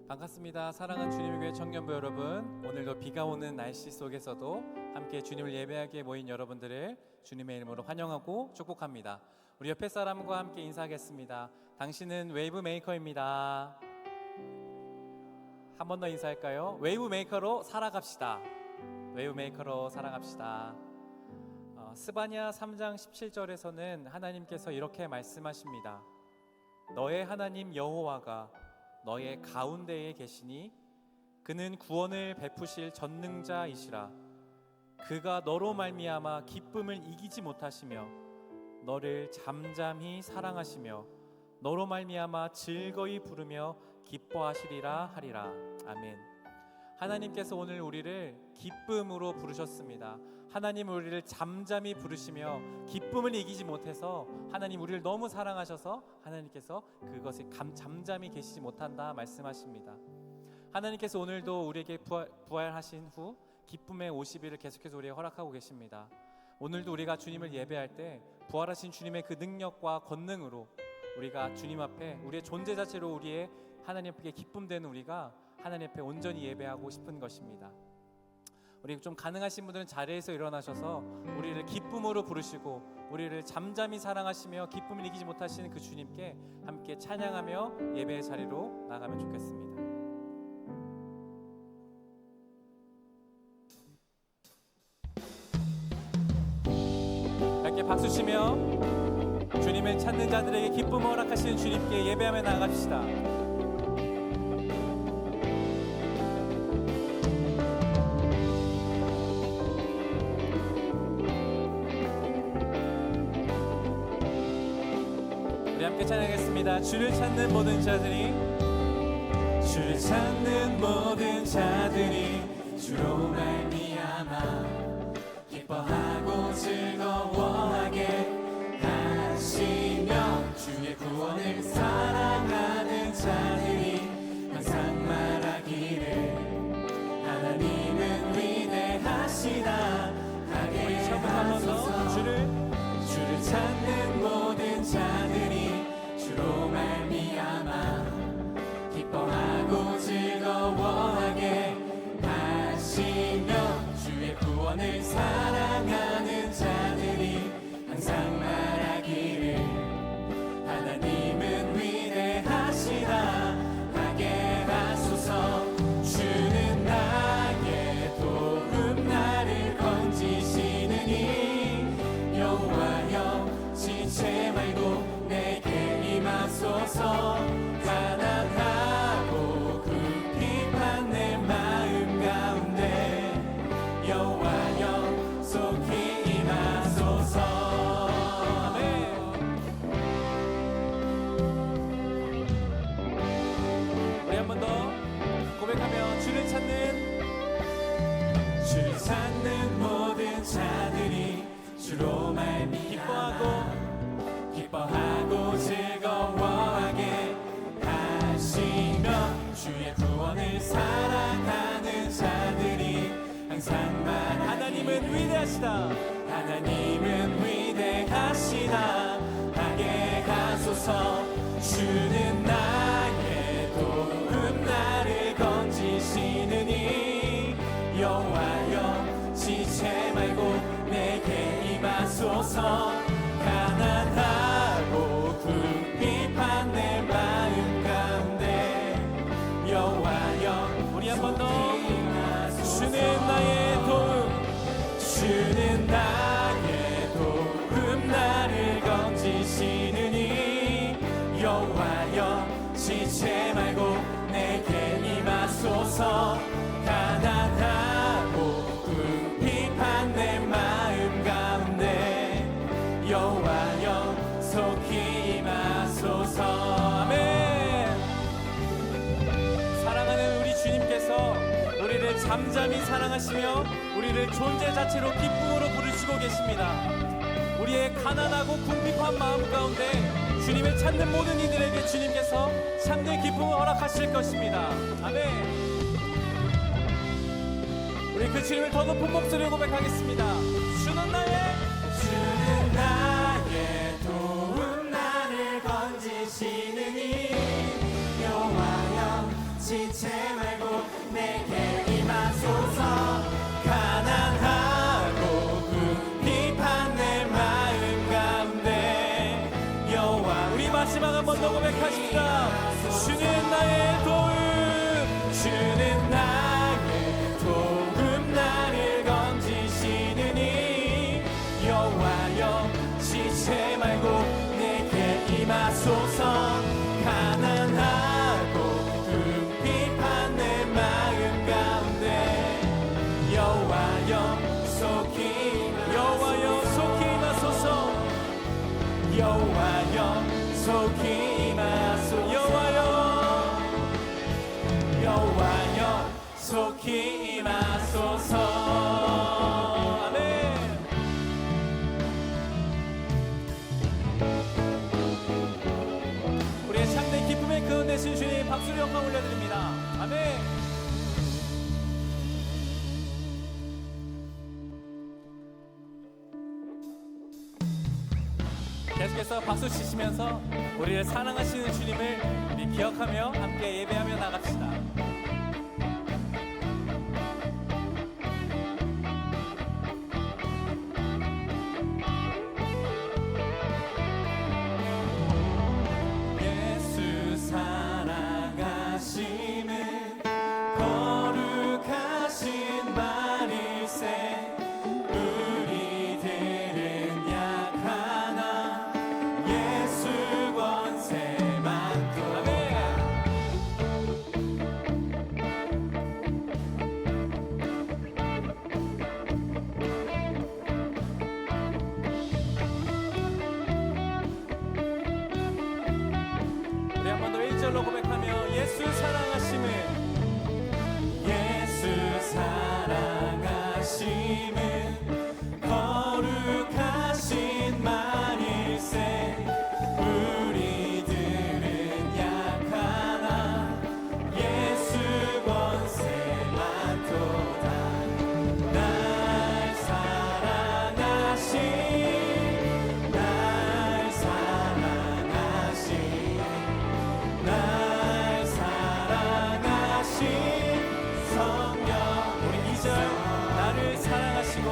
반갑습니다. 사랑하는 주님의 교회 청년부 여러분, 오늘도 비가 오는 날씨 속에서도 함께 주님을 예배하기에 모인 여러분들을 주님의 이름으로 환영하고 축복합니다. 우리 옆에 사람과 함께 인사하겠습니다. 당신은 웨이브 메이커입니다. 한 번 더 인사할까요? 웨이브 메이커로 살아갑시다. 웨이브 메이커로 살아갑시다. 스바냐 3장 17절에서는 하나님께서 이렇게 말씀하십니다. 너의 하나님 여호와가 너의 가운데에 계시니 그는 구원을 베푸실 전능자이시라. 그가 너로 말미암아 기쁨을 이기지 못하시며 너를 잠잠히 사랑하시며 너로 말미암아 즐거이 부르며 기뻐하시리라 하리라. 아멘. 하나님께서 오늘 우리를 기쁨으로 부르셨습니다. 하나님 우리를 잠잠히 부르시며 기쁨을 이기지 못해서 하나님 우리를 너무 사랑하셔서 하나님께서 그것에 잠잠히 계시지 못한다 말씀하십니다. 하나님께서 오늘도 우리에게 부활하신 후 기쁨의 50일을 계속해서 우리에게 허락하고 계십니다. 오늘도 우리가 주님을 예배할 때 부활하신 주님의 그 능력과 권능으로 우리가 주님 앞에 우리의 존재 자체로 우리의 하나님 앞에 기쁨되는 우리가 하나님 앞에 온전히 예배하고 싶은 것입니다. 우리 좀 가능하신 분들은 자리에서 일어나셔서 우리를 기쁨으로 부르시고 우리를 잠잠히 사랑하시며 기쁨을 이기지 못하시는 그 주님께 함께 찬양하며 예배의 자리로 나가면 좋겠습니다. 함께 박수 치며 주님을 찾는 자들에게 기쁨을 허락하시는 주님께 예배하며 나아갑시다. 찬양하겠습니다. 주를 찾는 모든 자들이 주로 말미암아 기뻐하고 즐거워하게 하시며 주의 구원을 사랑하는 자들이 항상 말하기를 하나님은 위대하시다 하게 하소서. 주를 찾는 모든 자들이 주로 말미암아 기뻐하고 즐거워하게 하시며 주의 구원을 사랑하는 자들이 항상 말하기를 하나님은 위대하시다 하게 하소서. 주는 나의 도움 나를 건지시느니 여호와여 지체 말고 내게 임하소서. 가난하고 궁핍한 내 마음 가운데 여호와여 속히 임하소서. 우리 한 번 더 고백하며 주를 찾는 모든 자들이 주로 말미암아 기뻐하고 즐거워하게 하시며 주의 구원을 사랑하는 자들이 항상 하나님은 위대하시다 하나님은 위대하시다 하게 하소서. 주는 나의 도움 나를 건지시느니 여호와여 지체 말고 내게 임하소서. 가난하고 궁핍한 내 마음 가운데 여호와여 우리 한 번 더 주는 나의 도움 나를 건지시느니 여호와여 지체 말고 내게 임하소서. 가난하고 궁핍한 내 마음 가운데 여호와여 속히 임하소서. 아멘. 사랑하는 우리 주님께서 우리를 잠잠히 사랑하시며 우리를 존재 자체로 기쁨으로 부르시고 계십니다. 우리의 가난하고 궁핍한 마음 가운데 주님을 찾는 모든 이들에게 주님께서 참된 기쁨을 허락하실 것입니다. 아멘. 우리 그 주님을 더 높은 목소리로 고백하겠습니다. 주는 나의 도움 나를 건지시느니 여호와여 지체 마지막 한 번 더 고백하십니다. 주는 나의 도움, 주는 나의 도움, 나를 건지시느니 여호와여 지체 말고 내게 임하소서. 가난하고 궁핍한 내 마음 가운데 여호와여 속히 임하소서. 여호와여 속히 임하소서. 여호와여 속히 임하소서. 아멘. 우리의 참된 기쁨의 그 대신 주님 박수로 영광 올려드립니다. 아멘. 계속해서 박수 치시면서 우리를 사랑하시는 주님을 우리 기억하며 함께 예배하며 나갑시다. 예수 사랑하심은 거룩하신 말일세. 고백하며 예수 사랑하심은 거룩하신 말일세. 우리들은 약하나 예수 권세 많도다. 날 사랑하신 성령. 우리 2절 나를 사랑하시고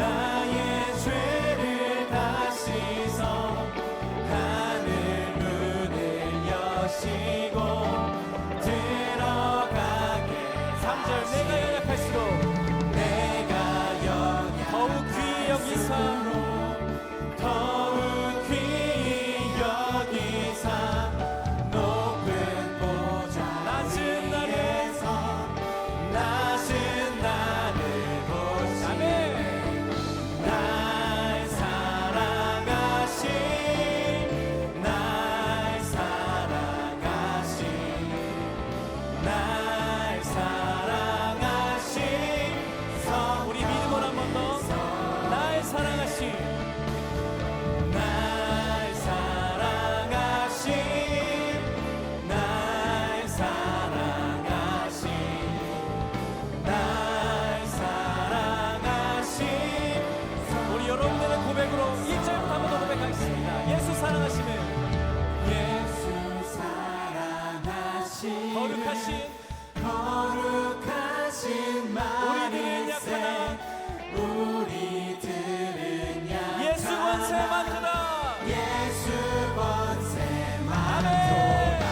나의 죄를 다 씻어 하늘 문을 여시고 들어가게. 3절 내가 연약할수록 더욱 귀히 여기사 높은 보좌 낮은 나를 보시네. 날 사랑하신 우리 믿음으로 한 번 더. 날 사랑하신 우리 여러분들의 고백으로 1절부터 한번 더 고백하겠습니다. 예수 사랑하시는 거룩하신 우리들은 약하나 예수 권세 많도다.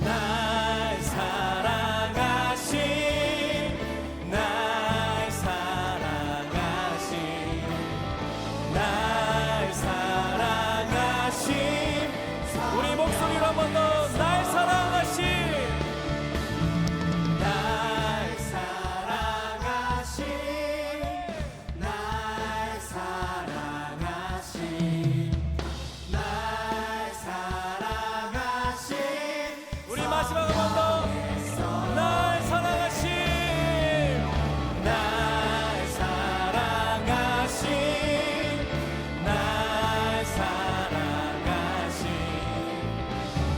날 사랑하신 우리 목소리로 한 번 더. 날 사랑하신 우리 마지막 한 번 더.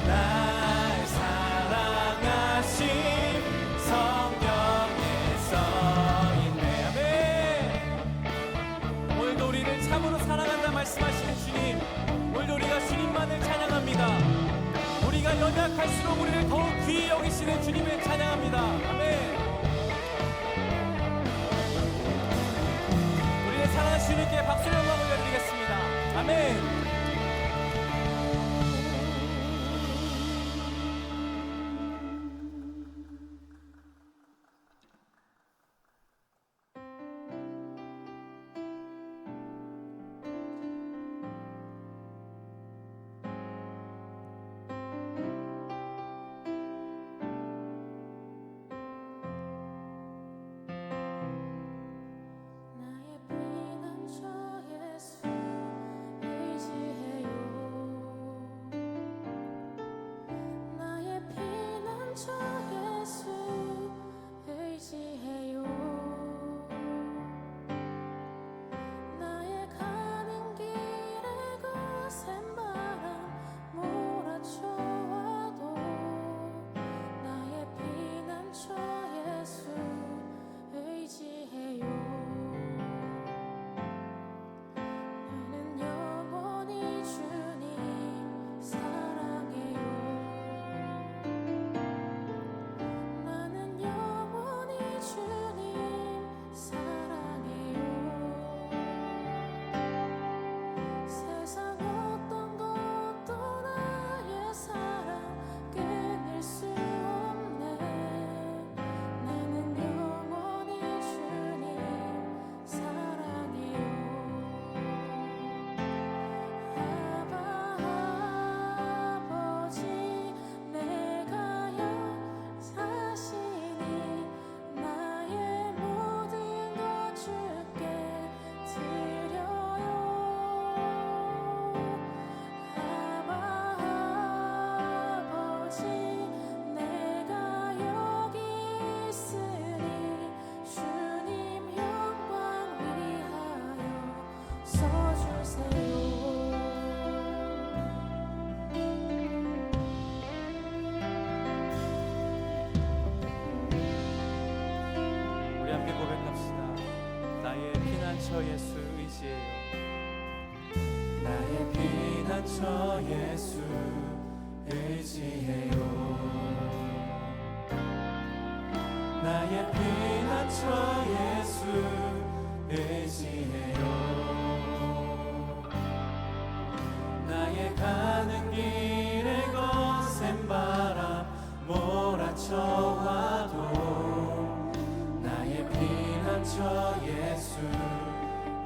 날 사랑하신 성경에 써있네. 아멘. 오늘도 우리를 참으로 사랑한다 말씀하시는 주님, 오늘도 우리가 주님만을 찬양합니다. 우리가 연약할수록 우리를 더욱 귀히 여기시는 주님을 찬양합니다. 아멘. 우리의 사랑 아멘. 피난처 예수 의지해요. 나의 피난처 예수 의지해요. 나의 피난처 예수 의지해요. 나의 가는 길에 거센 바람 몰아쳐와도 나의 피난처 예수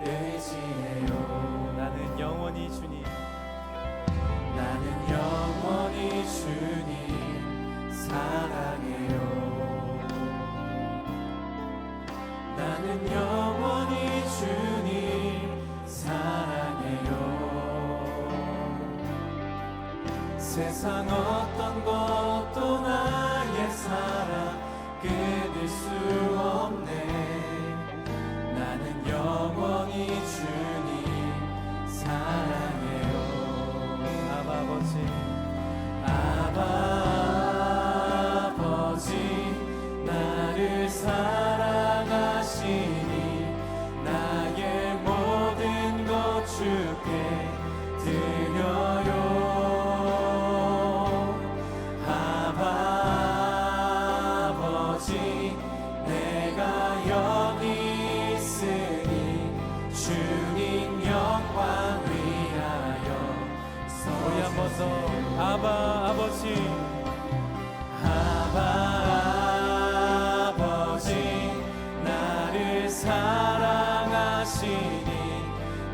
의지해요. 나는 영원히 주님, 나는 영원히 주님 사랑해요. 나는 영원히 주님 사랑해요. 세상 어떤 것도 나의 사랑 끊을 수 없네. 나는 영원히 주님 사랑해요. 아바 아버지, 아바 아버지, 나를 사랑하시니 나의 모든 것 주께 드려요. 아바 아버지, 아바 아버지, 나를 사랑하시니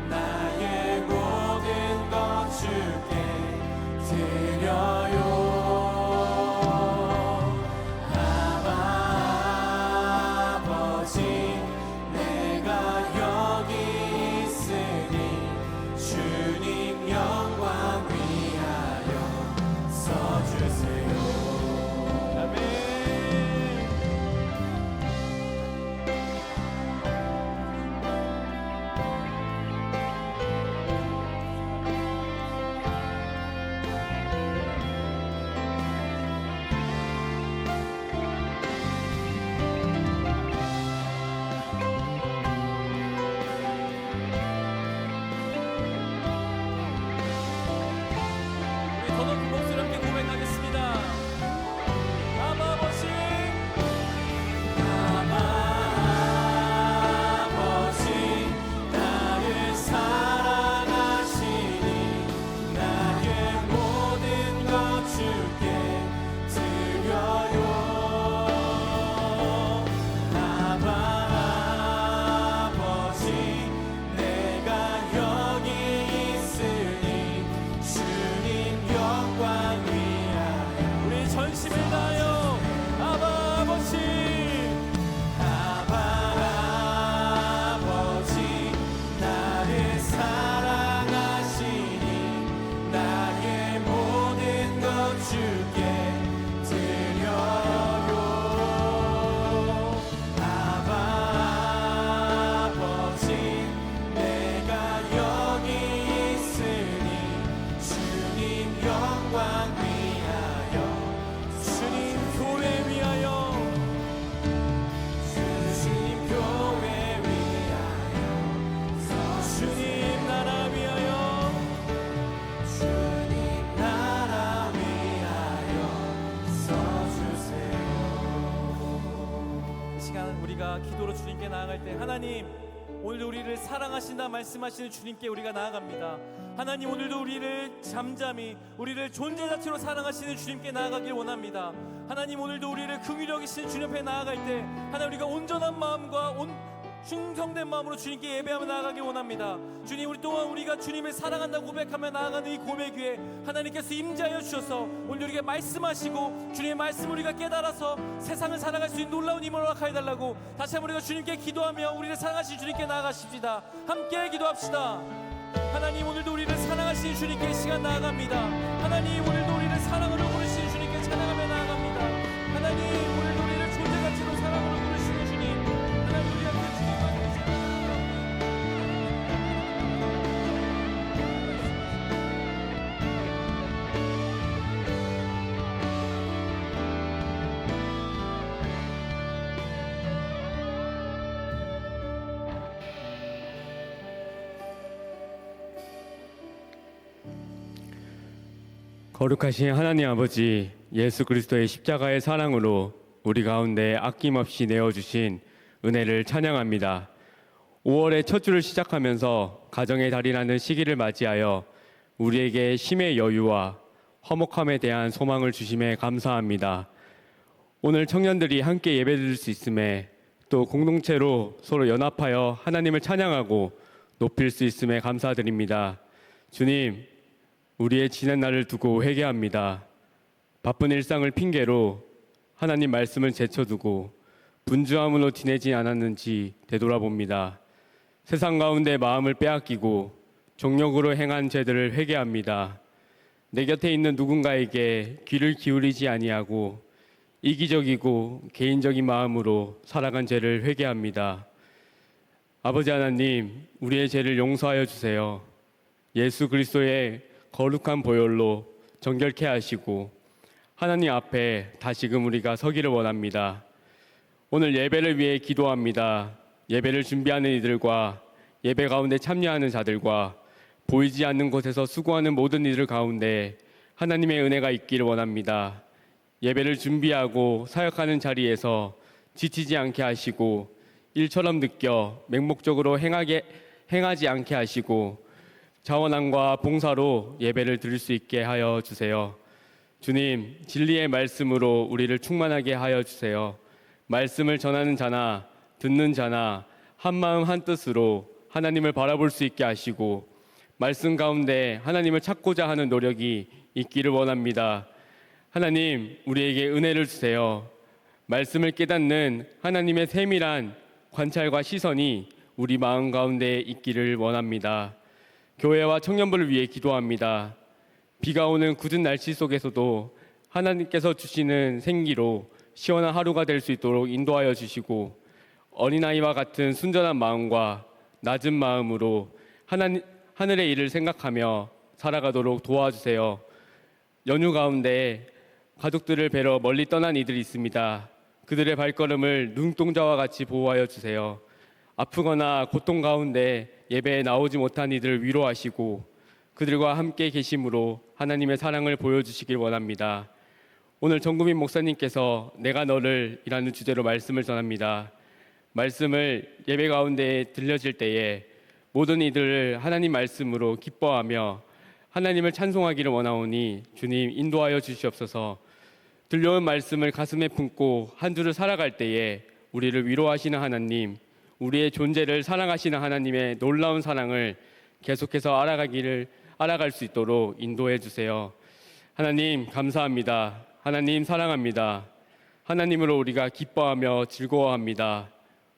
나의 모든 것 주께 드려요. 아바 아버지, 내가 여기 있으니 주님 영광 써주세요. 아멘. 우리가 기도로 주님께 나아갈 때 하나님 오늘도 우리를 사랑하신다 말씀하시는 주님께 우리가 나아갑니다. 하나님 오늘도 우리를 잠잠히 우리를 존재 자체로 사랑하시는 주님께 나아가길 원합니다. 하나님 오늘도 우리를 긍휼히 여기시는 주님 앞에 나아갈 때 하나님 우리가 온전한 마음과 충성된 마음으로 주님께 예배하며 나아가길 원합니다. 주님 우리 또한 우리가 주님을 사랑한다고 고백하며 나아가는 이 고백 위에 하나님께서 임재하여 주셔서 오늘 우리에게 말씀하시고 주님의 말씀을 우리가 깨달아서 세상을 살아갈 수 있는 놀라운 힘을 허락하여달라고 다시 한번 우리가 주님께 기도하며 우리를 사랑하신 주님께 나아가십시다. 함께 기도합시다. 하나님 오늘도 우리를 사랑하시는 주님께 시간 나아갑니다. 하나님 오늘도 우리를 사랑으로 부르시는 주님께 찬양하며 나아갑니다. 하나님 오늘도 우리를 존재 가치로 사랑으로 부르시는 주님 하나님 우리가 그 주님만 거룩하신 하나님 아버지, 예수 그리스도의 십자가의 사랑으로 우리 가운데 아낌없이 내어주신 은혜를 찬양합니다. 5월의 첫 주를 시작하면서 가정의 달이라는 시기를 맞이하여 우리에게 쉼의 여유와 화목함에 대한 소망을 주심에 감사합니다. 오늘 청년들이 함께 예배드릴 수 있음에 또 공동체로 서로 연합하여 하나님을 찬양하고 높일 수 있음에 감사드립니다. 주님, 우리의 지난 날을 두고 회개합니다. 바쁜 일상을 핑계로 하나님 말씀을 제쳐두고 분주함으로 지내지 않았는지 되돌아봅니다. 세상 가운데 마음을 빼앗기고 정욕으로 행한 죄들을 회개합니다. 내 곁에 있는 누군가에게 귀를 기울이지 아니하고 이기적이고 개인적인 마음으로 살아간 죄를 회개합니다. 아버지 하나님, 우리의 죄를 용서하여 주세요. 예수 그리스도의 거룩한 보혈로 정결케 하시고 하나님 앞에 다시금 우리가 서기를 원합니다. 오늘 예배를 위해 기도합니다. 예배를 준비하는 이들과 예배 가운데 참여하는 자들과 보이지 않는 곳에서 수고하는 모든 이들 가운데 하나님의 은혜가 있기를 원합니다. 예배를 준비하고 사역하는 자리에서 지치지 않게 하시고 일처럼 느껴 맹목적으로 행하지 않게 하시고 자원함과 봉사로 예배를 드릴 수 있게 하여 주세요. 주님, 진리의 말씀으로 우리를 충만하게 하여 주세요. 말씀을 전하는 자나 듣는 자나 한마음 한뜻으로 하나님을 바라볼 수 있게 하시고 말씀 가운데 하나님을 찾고자 하는 노력이 있기를 원합니다. 하나님, 우리에게 은혜를 주세요. 말씀을 깨닫는 하나님의 세밀한 관찰과 시선이 우리 마음 가운데 있기를 원합니다. 교회와 청년부를 위해 기도합니다. 비가 오는 굳은 날씨 속에서도 하나님께서 주시는 생기로 시원한 하루가 될 수 있도록 인도하여 주시고 어린아이와 같은 순전한 마음과 낮은 마음으로 하늘의 일을 생각하며 살아가도록 도와주세요. 연휴 가운데 가족들을 뵈러 멀리 떠난 이들이 있습니다. 그들의 발걸음을 눈동자와 같이 보호하여 주세요. 아프거나 고통 가운데 예배에 나오지 못한 이들을 위로하시고 그들과 함께 계심으로 하나님의 사랑을 보여주시길 원합니다. 오늘 정구민 목사님께서 내가 너를 이라는 주제로 말씀을 전합니다. 말씀을 예배 가운데 들려질 때에 모든 이들을 하나님 말씀으로 기뻐하며 하나님을 찬송하기를 원하오니 주님 인도하여 주시옵소서. 들려온 말씀을 가슴에 품고 한 주를 살아갈 때에 우리를 위로하시는 하나님, 우리의 존재를 사랑하시는 하나님의 놀라운 사랑을 계속해서 알아갈 수 있도록 인도해 주세요. 하나님 감사합니다. 하나님 사랑합니다. 하나님으로 우리가 기뻐하며 즐거워합니다.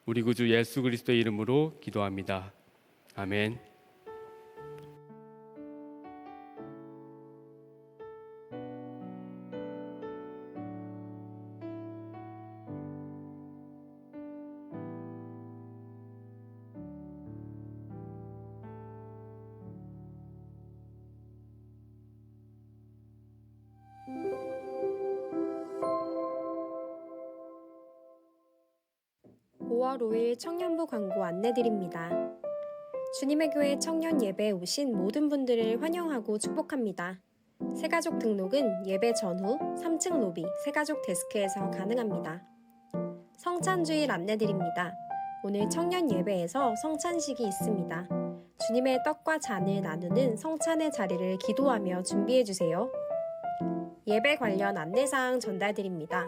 우리 구주 예수 그리스도의 이름으로 기도합니다. 아멘. (5월 5일) 청년부 광고 안내드립니다. 주님의 교회 청년 예배에 오신 모든 분들을 환영하고 축복합니다. 새가족 등록은 예배 전후 3층 로비 새가족 데스크에서 가능합니다. 성찬주일 안내드립니다. 오늘 청년 예배에서 성찬식이 있습니다. 주님의 떡과 잔을 나누는 성찬의 자리를 기도하며 준비해주세요. 예배 관련 안내사항 전달드립니다.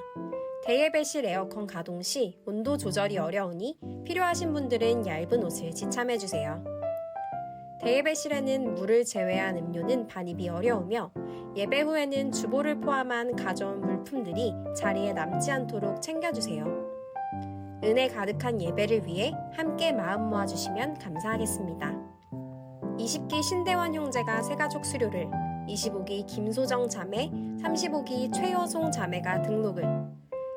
대예배실 에어컨 가동 시 온도 조절이 어려우니 필요하신 분들은 얇은 옷을 지참해주세요. 대예배실에는 물을 제외한 음료는 반입이 어려우며 예배 후에는 주보를 포함한 가져온 물품들이 자리에 남지 않도록 챙겨주세요. 은혜 가득한 예배를 위해 함께 마음 모아주시면 감사하겠습니다. 20기 신대원 형제가 새가족 수료를, 25기 김소정 자매, 35기 최여송 자매가 등록을,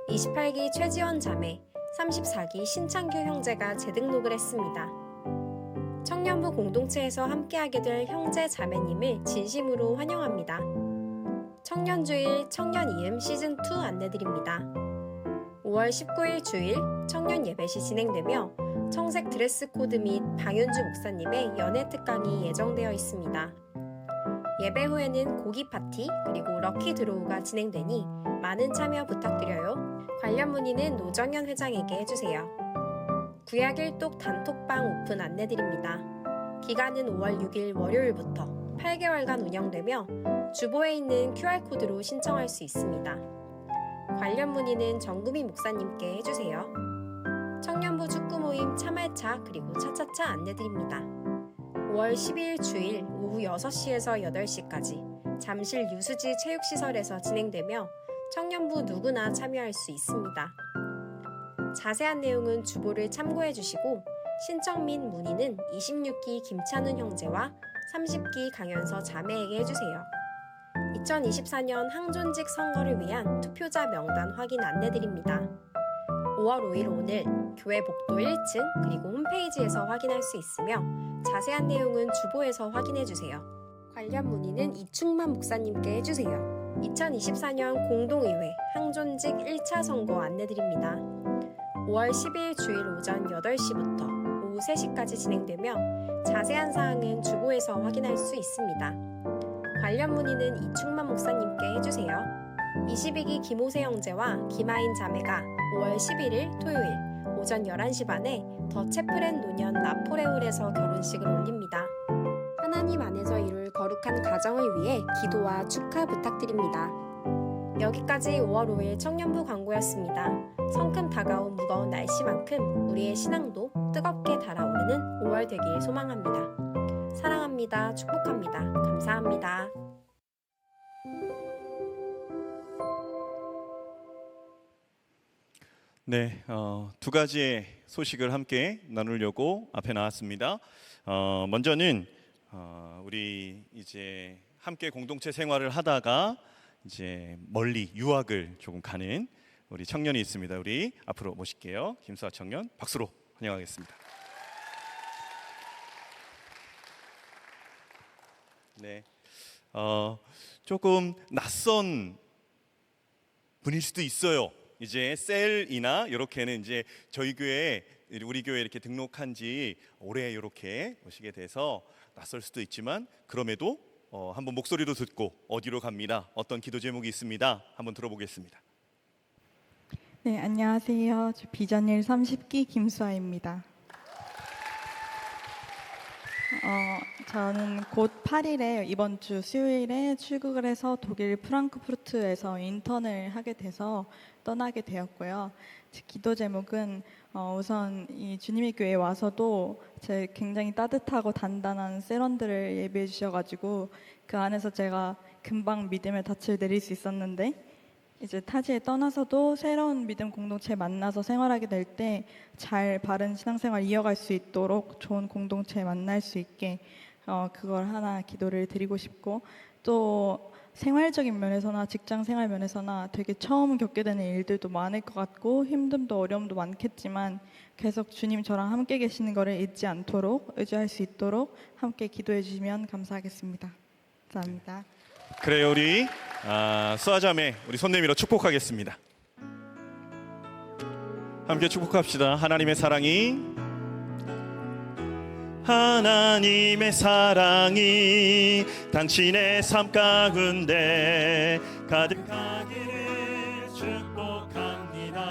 28기 최지원 자매, 34기 신창규 형제가 재등록을 했습니다. 청년부 공동체에서 함께하게 될 형제 자매님을 진심으로 환영합니다. 청년주일 청년이음 시즌2 안내드립니다. 5월 19일 주일 청년 예배시 진행되며 청색 드레스 코드 및 방윤주 목사님의 연애 특강이 예정되어 있습니다. 예배 후에는 고기 파티 그리고 럭키 드로우가 진행되니 많은 참여 부탁드려요. 관련 문의는 노정현 회장에게 해주세요. 구약일독 단톡방 오픈 안내드립니다. 기간은 5월 6일 월요일부터 8개월간 운영되며 주보에 있는 QR코드로 신청할 수 있습니다. 관련 문의는 정구미 목사님께 해주세요. 청년부 축구 모임 참알차 그리고 차차차 안내드립니다. 5월 12일 주일 오후 6시에서 8시까지 잠실 유수지 체육시설에서 진행되며 청년부 누구나 참여할 수 있습니다. 자세한 내용은 주보를 참고해 주시고 신청 및 문의는 26기 김찬훈 형제와 30기 강연서 자매에게 해주세요. 2024년 항존직 선거를 위한 투표자 명단 확인 안내드립니다. 5월 5일 오늘 교회 복도 1층 그리고 홈페이지에서 확인할 수 있으며 자세한 내용은 주보에서 확인해주세요. 관련 문의는 이충만 목사님께 해주세요. 2024년 공동의회 항존직 1차 선거 안내드립니다. 5월 12일 주일 오전 8시부터 오후 3시까지 진행되며 자세한 사항은 주보에서 확인할 수 있습니다. 관련 문의는 이충만 목사님께 해주세요. 22기 김호세 형제와 김하인 자매가 5월 11일 토요일 오전 11시 반에 더 채플앤 노년 라포레울에서 결혼식을 올립니다. 하나님 안에서 이룰 거룩한 가정을 위해 기도와 축하 부탁드립니다. 여기까지 5월 5일 청년부 광고였습니다. 성큼 다가온 무거운 날씨만큼 우리의 신앙도 뜨겁게 달아오르는 5월 되길 소망합니다. 사랑합니다. 축복합니다. 감사합니다. 네, 두 가지의 소식을 함께 나누려고 앞에 나왔습니다. 먼저는 우리 이제 함께 공동체 생활을 하다가 이제 멀리 유학을 조금 가는 우리 청년이 있습니다. 우리 앞으로 모실게요. 김수아 청년 박수로 환영하겠습니다. 네, 조금 낯선 분일 수도 있어요. 이제 셀이나 이렇게는 이제 저희 교회 우리 교회 이렇게 등록한 지 올해 이렇게 오시게 돼서 낯설 수도 있지만 그럼에도 한번 목소리도 듣고 어디로 갑니다. 어떤 기도 제목이 있습니다. 한번 들어보겠습니다. 네, 안녕하세요. 저 비전일 30기 김수아입니다. 저는 곧 8일에 이번 주 수요일에 출국을 해서 독일 프랑크푸르트에서 인턴을 하게 돼서 떠나게 되었고요. 제 기도 제목은 우선 이 주님의 교회에 와서도 제 굉장히 따뜻하고 단단한 세런들을 예배해 주셔가지고 그 안에서 제가 금방 믿음의 닻을 내릴 수 있었는데 이제 타지에 떠나서도 새로운 믿음 공동체 만나서 생활하게 될 때 잘 바른 신앙생활 이어갈 수 있도록 좋은 공동체 만날 수 있게 그걸 하나 기도를 드리고 싶고 또 생활적인 면에서나 직장 생활 면에서나 되게 처음 겪게 되는 일들도 많을 것 같고 힘듦도 어려움도 많겠지만 계속 주님 저랑 함께 계시는 것을 잊지 않도록 의지할 수 있도록 함께 기도해 주시면 감사하겠습니다. 감사합니다. 그래요, 우리 수아자매 우리 손 내밀어 축복하겠습니다. 함께 축복합시다. 하나님의 사랑이 당신의 삶 가운데 가득하기를 축복합니다.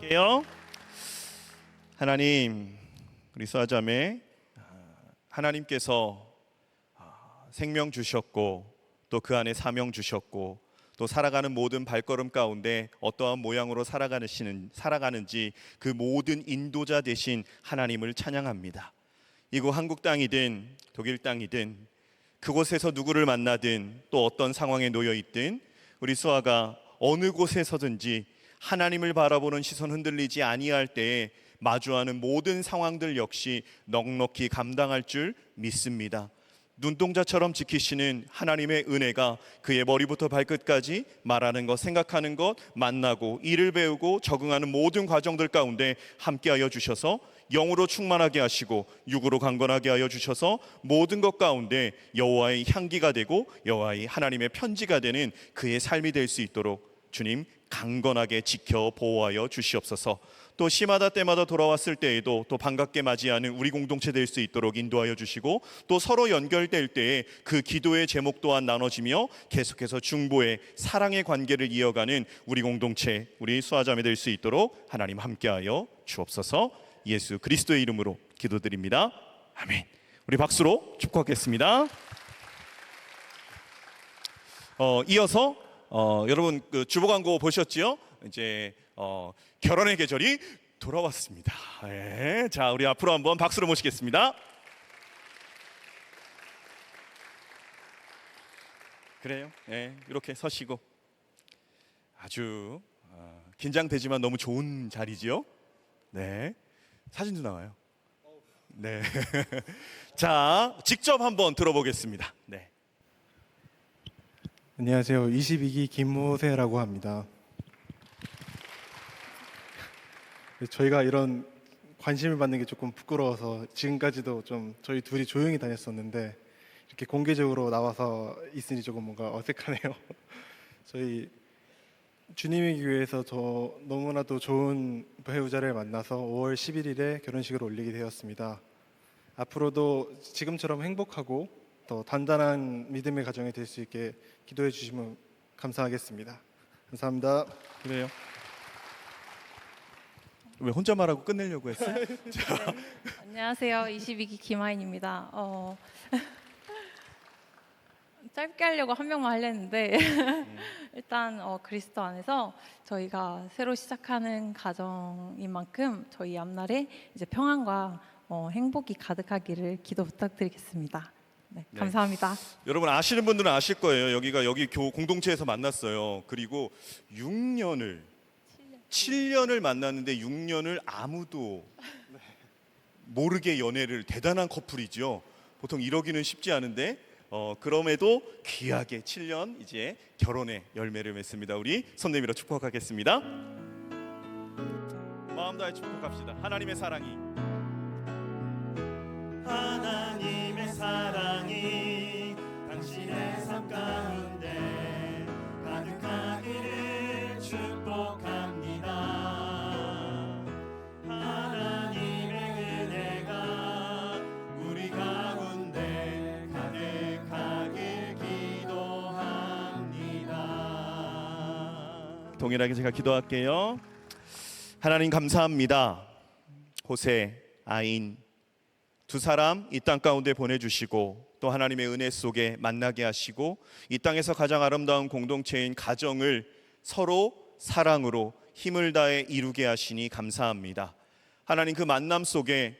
기도할게요. 하나님, 우리 수아자매 하나님께서 생명 주셨고 또 그 안에 사명 주셨고 또 살아가는 모든 발걸음 가운데 어떠한 모양으로 살아가는지 그 모든 인도자 되신 하나님을 찬양합니다. 이곳 한국 땅이든 독일 땅이든 그곳에서 누구를 만나든 또 어떤 상황에 놓여 있든 우리 수아가 어느 곳에서든지 하나님을 바라보는 시선 흔들리지 아니할 때에 마주하는 모든 상황들 역시 넉넉히 감당할 줄 믿습니다. 눈동자처럼 지키시는 하나님의 은혜가 그의 머리부터 발끝까지 말하는 것, 생각하는 것, 만나고 일을 배우고 적응하는 모든 과정들 가운데 함께하여 주셔서 영으로 충만하게 하시고 육으로 강건하게 하여 주셔서 모든 것 가운데 여호와의 향기가 되고 여호와의 하나님의 편지가 되는 그의 삶이 될 수 있도록 주님 강건하게 지켜 보호하여 주시옵소서. 또 시마다 때마다 돌아왔을 때에도 또 반갑게 맞이하는 우리 공동체 될 수 있도록 인도하여 주시고 또 서로 연결될 때에 그 기도의 제목 또한 나눠지며 계속해서 중보의 사랑의 관계를 이어가는 우리 공동체, 우리 수아자매 될 수 있도록 하나님 함께하여 주옵소서. 예수 그리스도의 이름으로 기도드립니다. 아멘. 우리 박수로 축복하겠습니다. 이어서 여러분 그 주보 광고 보셨지요? 이제 결혼의 계절이 돌아왔습니다. 네, 자, 우리 앞으로 한번 박수로 모시겠습니다. 그래요. 네, 이렇게 서시고 아주 긴장되지만 너무 좋은 자리지요. 네, 사진도 나와요. 네, 자, 직접 한번 들어보겠습니다. 네. 안녕하세요. 22기 김모세라고 합니다. 저희가 이런 관심을 받는 게 조금 부끄러워서 지금까지도 좀 저희 둘이 조용히 다녔었는데 이렇게 공개적으로 나와서 있으니 조금 뭔가 어색하네요. 저희 주님의 교회에서 저 너무나도 좋은 배우자를 만나서 5월 11일에 결혼식을 올리게 되었습니다. 앞으로도 지금처럼 행복하고 더 단단한 믿음의 가정이 될 수 있게 기도해 주시면 감사하겠습니다. 감사합니다. 그래요. 왜 혼자 말하고 끝내려고 했어요? 네. 안녕하세요. 22기 김하인입니다. 짧게 하려고 한 명만 하려는데 일단 그리스도 안에서 저희가 새로 시작하는 가정인 만큼 저희 앞날에 이제 평안과 행복이 가득하기를 기도 부탁드리겠습니다. 네, 감사합니다. 여러분 아시는 분들은 아실 거예요. 여기 공동체에서 만났어요. 그리고 7년을 만났는데 6년을 아무도 모르게 연애를 대단한 커플이죠. 보통 이러기는 쉽지 않은데 그럼에도 귀하게 7년 이제 결혼의 열매를 맺습니다. 우리 손 내밀어 축복하겠습니다. 마음 다해 축복합시다. 하나님의 사랑이 당신의 삶 가운데 가득하기를 축복합니다. 하나님의 은혜가 우리 가운데 가득하길 기도합니다. 동일하게 제가 기도할게요. 하나님 감사합니다. 호세, 아인 두 사람 이 땅 가운데 보내주시고 또 하나님의 은혜 속에 만나게 하시고 이 땅에서 가장 아름다운 공동체인 가정을 서로 사랑으로 힘을 다해 이루게 하시니 감사합니다. 하나님 그 만남 속에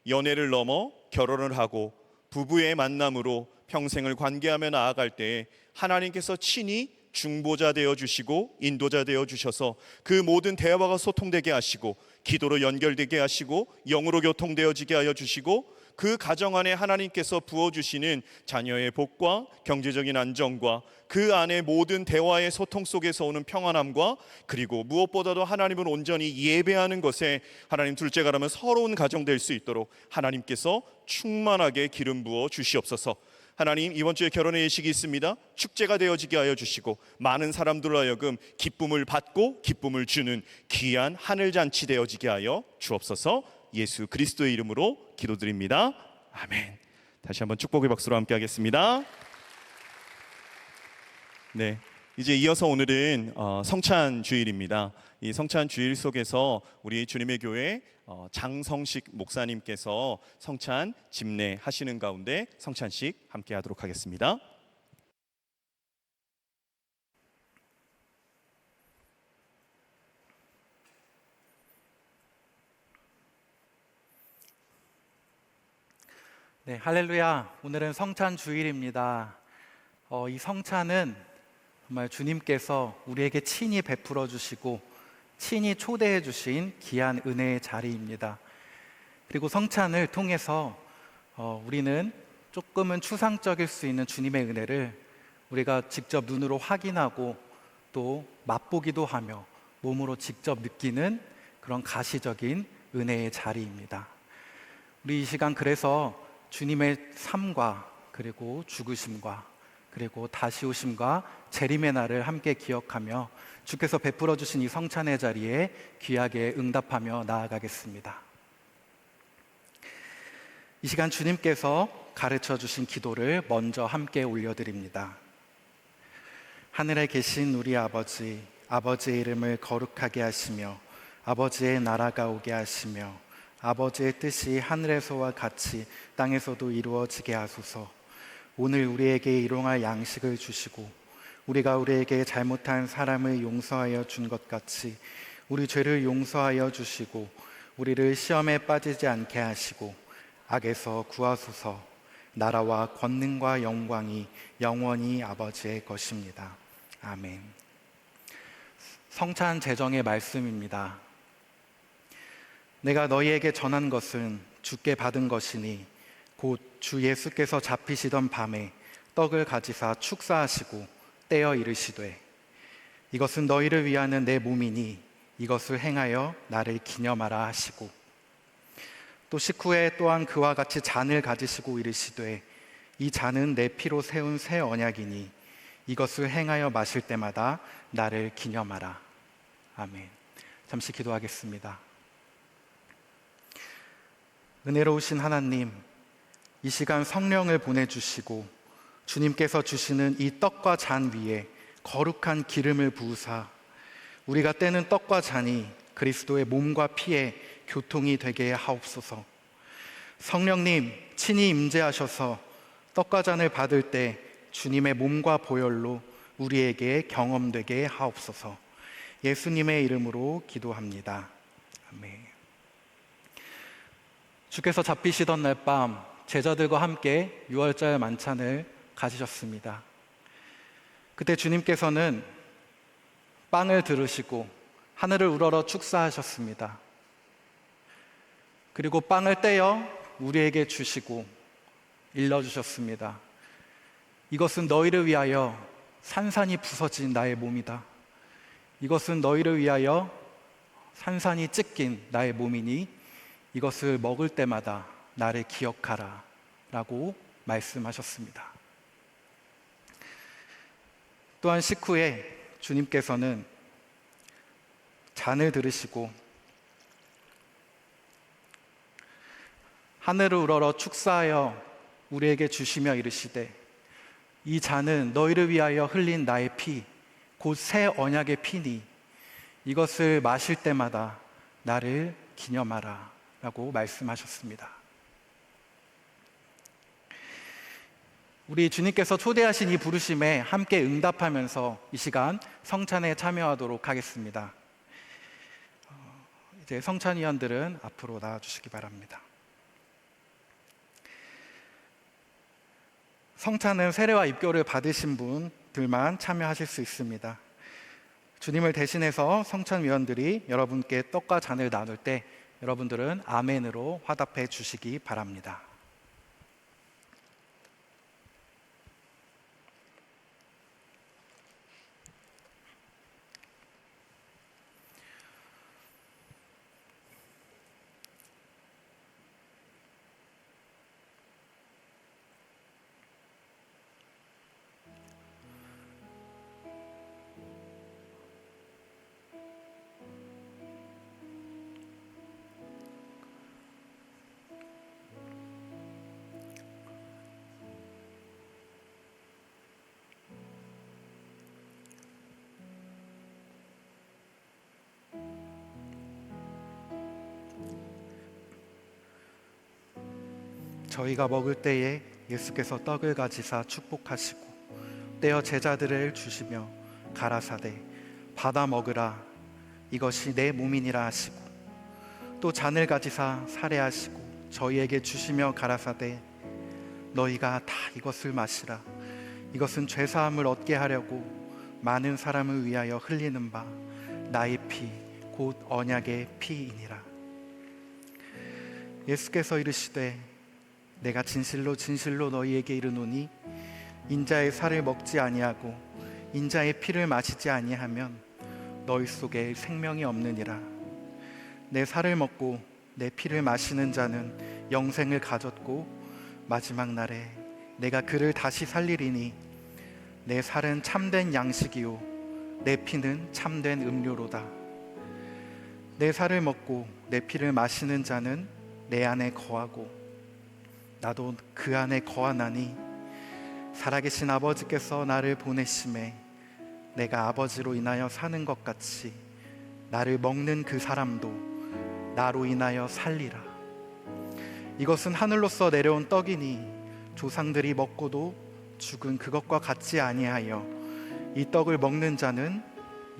연애를 넘어 결혼을 하고 부부의 만남으로 평생을 관계하며 나아갈 때에 하나님께서 친히 중보자 되어 주시고 인도자 되어 주셔서 그 모든 대화가 소통되게 하시고 기도로 연결되게 하시고 영으로 교통되어지게 하여 주시고 그 가정 안에 하나님께서 부어주시는 자녀의 복과 경제적인 안정과 그 안에 모든 대화의 소통 속에서 오는 평안함과 그리고 무엇보다도 하나님을 온전히 예배하는 것에 하나님 둘째가라면 서러운 가정 될 수 있도록 하나님께서 충만하게 기름 부어 주시옵소서. 하나님 이번 주에 결혼의 예식이 있습니다. 축제가 되어지게 하여 주시고 많은 사람들로 하여금 기쁨을 받고 기쁨을 주는 귀한 하늘잔치 되어지게 하여 주옵소서. 예수 그리스도의 이름으로 기도드립니다. 아멘. 다시 한번 축복의 박수로 함께 하겠습니다. 네, 이제 이어서 오늘은 성찬 주일입니다. 이 성찬 주일 속에서 우리 주님의 교회 장성식 목사님께서 성찬 집례하시는 가운데 성찬식 함께 하도록 하겠습니다. 네, 할렐루야. 오늘은 성찬 주일입니다. 이 성찬은 정말 주님께서 우리에게 친히 베풀어 주시고 친히 초대해 주신 귀한 은혜의 자리입니다. 그리고 성찬을 통해서 우리는 조금은 추상적일 수 있는 주님의 은혜를 우리가 직접 눈으로 확인하고 또 맛보기도 하며 몸으로 직접 느끼는 그런 가시적인 은혜의 자리입니다. 우리 이 시간 그래서 주님의 삶과 그리고 죽으심과 그리고 다시 오심과 재림의 날을 함께 기억하며 주께서 베풀어 주신 이 성찬의 자리에 귀하게 응답하며 나아가겠습니다. 이 시간 주님께서 가르쳐 주신 기도를 먼저 함께 올려드립니다. 하늘에 계신 우리 아버지, 아버지의 이름을 거룩하게 하시며 아버지의 나라가 오게 하시며 아버지의 뜻이 하늘에서와 같이 땅에서도 이루어지게 하소서. 오늘 우리에게 일용할 양식을 주시고 우리가 우리에게 잘못한 사람을 용서하여 준 것 같이 우리 죄를 용서하여 주시고 우리를 시험에 빠지지 않게 하시고 악에서 구하소서. 나라와 권능과 영광이 영원히 아버지의 것입니다. 아멘. 성찬 제정의 말씀입니다. 내가 너희에게 전한 것은 주께 받은 것이니 곧 주 예수께서 잡히시던 밤에 떡을 가지사 축사하시고 떼어 이르시되 이것은 너희를 위하는 내 몸이니 이것을 행하여 나를 기념하라 하시고 또 식후에 또한 그와 같이 잔을 가지시고 이르시되 이 잔은 내 피로 세운 새 언약이니 이것을 행하여 마실 때마다 나를 기념하라. 아멘. 잠시 기도하겠습니다. 은혜로우신 하나님, 이 시간 성령을 보내주시고 주님께서 주시는 이 떡과 잔 위에 거룩한 기름을 부으사 우리가 떼는 떡과 잔이 그리스도의 몸과 피의 교통이 되게 하옵소서. 성령님 친히 임재하셔서 떡과 잔을 받을 때 주님의 몸과 보혈로 우리에게 경험되게 하옵소서. 예수님의 이름으로 기도합니다. 아멘. 주께서 잡히시던 날 밤 제자들과 함께 유월절 만찬을 가지셨습니다. 그때 주님께서는 빵을 들으시고 하늘을 우러러 축사하셨습니다. 그리고 빵을 떼어 우리에게 주시고 일러주셨습니다. 이것은 너희를 위하여 산산이 부서진 나의 몸이다. 이것은 너희를 위하여 산산이 찢긴 나의 몸이니 이것을 먹을 때마다 나를 기억하라 라고 말씀하셨습니다. 또한 식후에 주님께서는 잔을 들으시고 하늘을 우러러 축사하여 우리에게 주시며 이르시되 이 잔은 너희를 위하여 흘린 나의 피, 곧 새 언약의 피니 이것을 마실 때마다 나를 기념하라 라고 말씀하셨습니다. 우리 주님께서 초대하신 이 부르심에 함께 응답하면서 이 시간 성찬에 참여하도록 하겠습니다. 이제 성찬위원들은 앞으로 나와주시기 바랍니다. 성찬은 세례와 입교를 받으신 분들만 참여하실 수 있습니다. 주님을 대신해서 성찬위원들이 여러분께 떡과 잔을 나눌 때 여러분들은 아멘으로 화답해 주시기 바랍니다. 저희가 먹을 때에 예수께서 떡을 가지사 축복하시고 떼어 제자들을 주시며 가라사대 받아 먹으라 이것이 내 몸이니라 하시고 또 잔을 가지사 살해하시고 저희에게 주시며 가라사대 너희가 다 이것을 마시라 이것은 죄사함을 얻게 하려고 많은 사람을 위하여 흘리는 바 나의 피 곧 언약의 피이니라. 예수께서 이르시되 내가 진실로 진실로 너희에게 이르노니 인자의 살을 먹지 아니하고 인자의 피를 마시지 아니하면 너희 속에 생명이 없느니라. 내 살을 먹고 내 피를 마시는 자는 영생을 가졌고 마지막 날에 내가 그를 다시 살리리니 내 살은 참된 양식이요 내 피는 참된 음료로다. 내 살을 먹고 내 피를 마시는 자는 내 안에 거하고 나도 그 안에 거하나니 살아계신 아버지께서 나를 보내심에 내가 아버지로 인하여 사는 것 같이 나를 먹는 그 사람도 나로 인하여 살리라. 이것은 하늘로서 내려온 떡이니 조상들이 먹고도 죽은 그것과 같지 아니하여 이 떡을 먹는 자는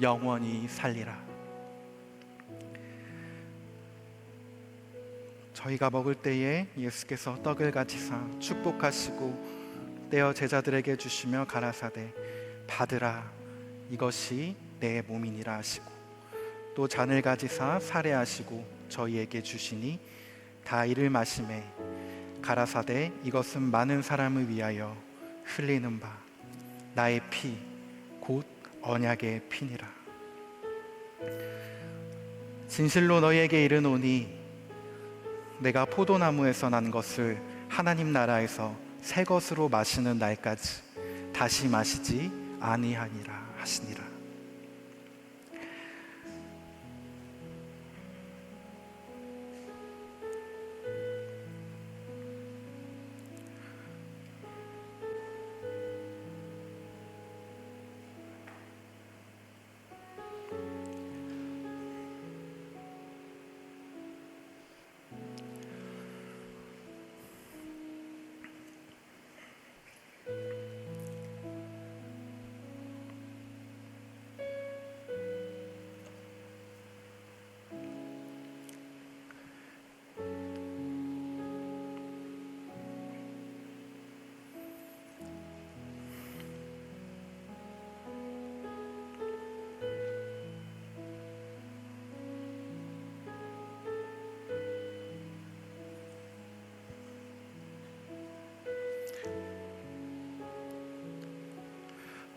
영원히 살리라. 저희가 먹을 때에 예수께서 떡을 가지사 축복하시고 떼어 제자들에게 주시며 가라사대 받으라 이것이 내 몸이니라 하시고 또 잔을 가지사 살해하시고 저희에게 주시니 다 이를 마시매 가라사대 이것은 많은 사람을 위하여 흘리는 바 나의 피 곧 언약의 피니라. 진실로 너희에게 이르노니 내가 포도나무에서 난 것을 하나님 나라에서 새 것으로 마시는 날까지 다시 마시지 아니하니라 하시니라.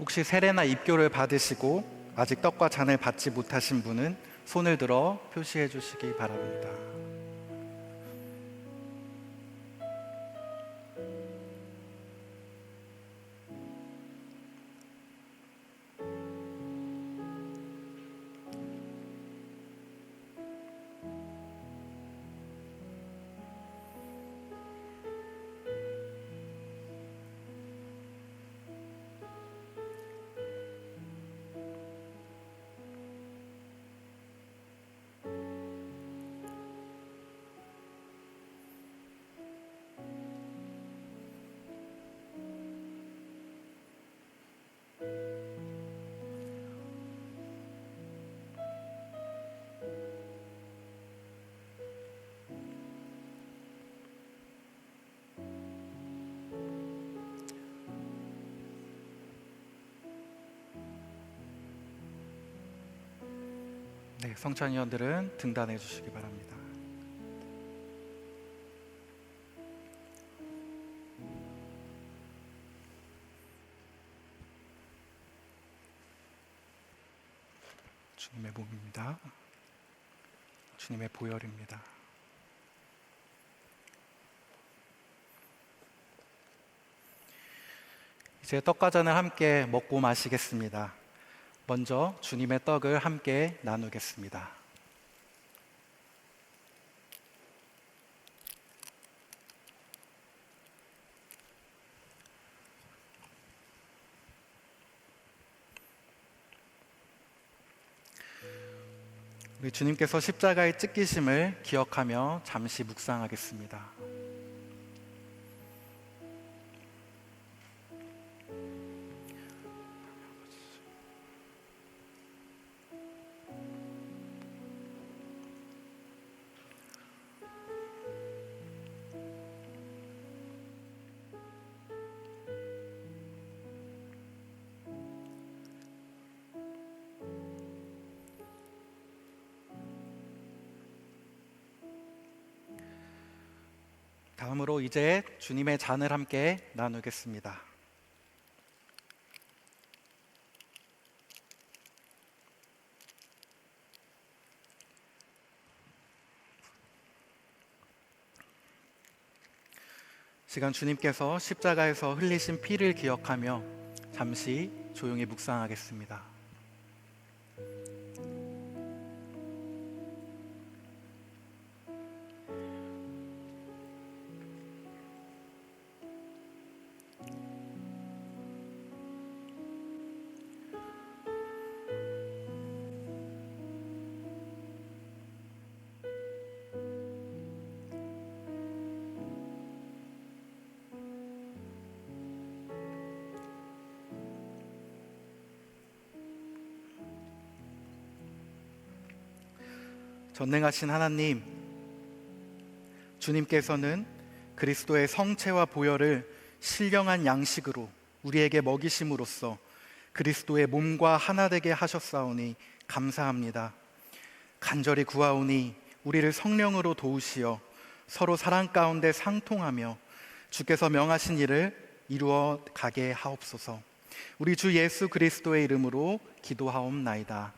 혹시 세례나 입교를 받으시고 아직 떡과 잔을 받지 못하신 분은 손을 들어 표시해 주시기 바랍니다. 네, 성찬위원들은 등단해 주시기 바랍니다. 주님의 몸입니다. 주님의 보혈입니다. 이제 떡과 잔을 함께 먹고 마시겠습니다. 먼저 주님의 떡을 함께 나누겠습니다. 우리 주님께서 십자가의 찢기심을 기억하며 잠시 묵상하겠습니다. 다음으로 이제 주님의 잔을 함께 나누겠습니다. 시간 주님께서 십자가에서 흘리신 피를 기억하며 잠시 조용히 묵상하겠습니다. 전능하신 하나님, 주님께서는 그리스도의 성체와 보혈을 신령한 양식으로 우리에게 먹이심으로써 그리스도의 몸과 하나 되게 하셨사오니 감사합니다. 간절히 구하오니 우리를 성령으로 도우시어 서로 사랑 가운데 상통하며 주께서 명하신 일을 이루어 가게 하옵소서. 우리 주 예수 그리스도의 이름으로 기도하옵나이다.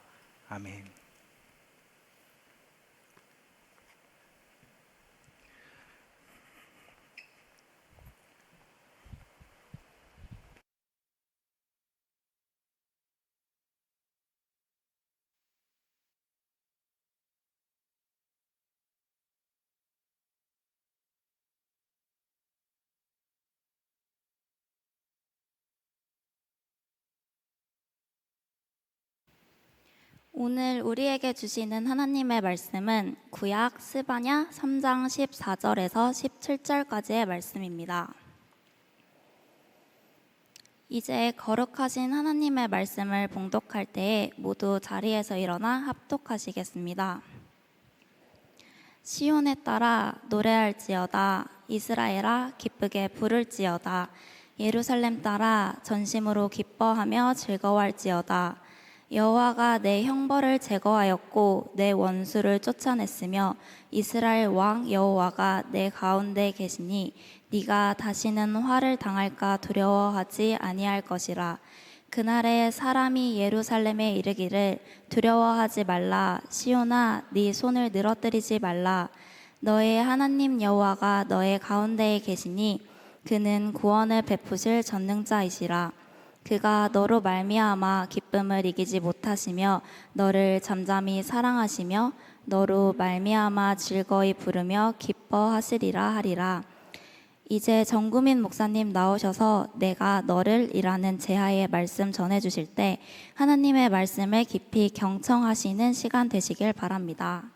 아멘. 오늘 우리에게 주시는 하나님의 말씀은 구약 스바냐 3장 14절에서 17절까지의 말씀입니다. 이제 거룩하신 하나님의 말씀을 봉독할 때에 모두 자리에서 일어나 합독하시겠습니다. 시온에 따라 노래할지어다. 이스라엘아 기쁘게 부를지어다. 예루살렘 따라 전심으로 기뻐하며 즐거워할지어다. 여호와가 내 형벌을 제거하였고 내 원수를 쫓아냈으며 이스라엘 왕 여호와가 내 가운데 계시니 네가 다시는 화를 당할까 두려워하지 아니할 것이라. 그날에 사람이 예루살렘에 이르기를 두려워하지 말라. 시온아 네 손을 늘어뜨리지 말라. 너의 하나님 여호와가 너의 가운데에 계시니 그는 구원을 베푸실 전능자이시라. 그가 너로 말미암아 기쁨을 이기지 못하시며 너를 잠잠히 사랑하시며 너로 말미암아 즐거이 부르며 기뻐하시리라 하리라. 이제 정구민 목사님 나오셔서 내가 너를 이라는 제하의 말씀 전해주실 때 하나님의 말씀을 깊이 경청하시는 시간 되시길 바랍니다.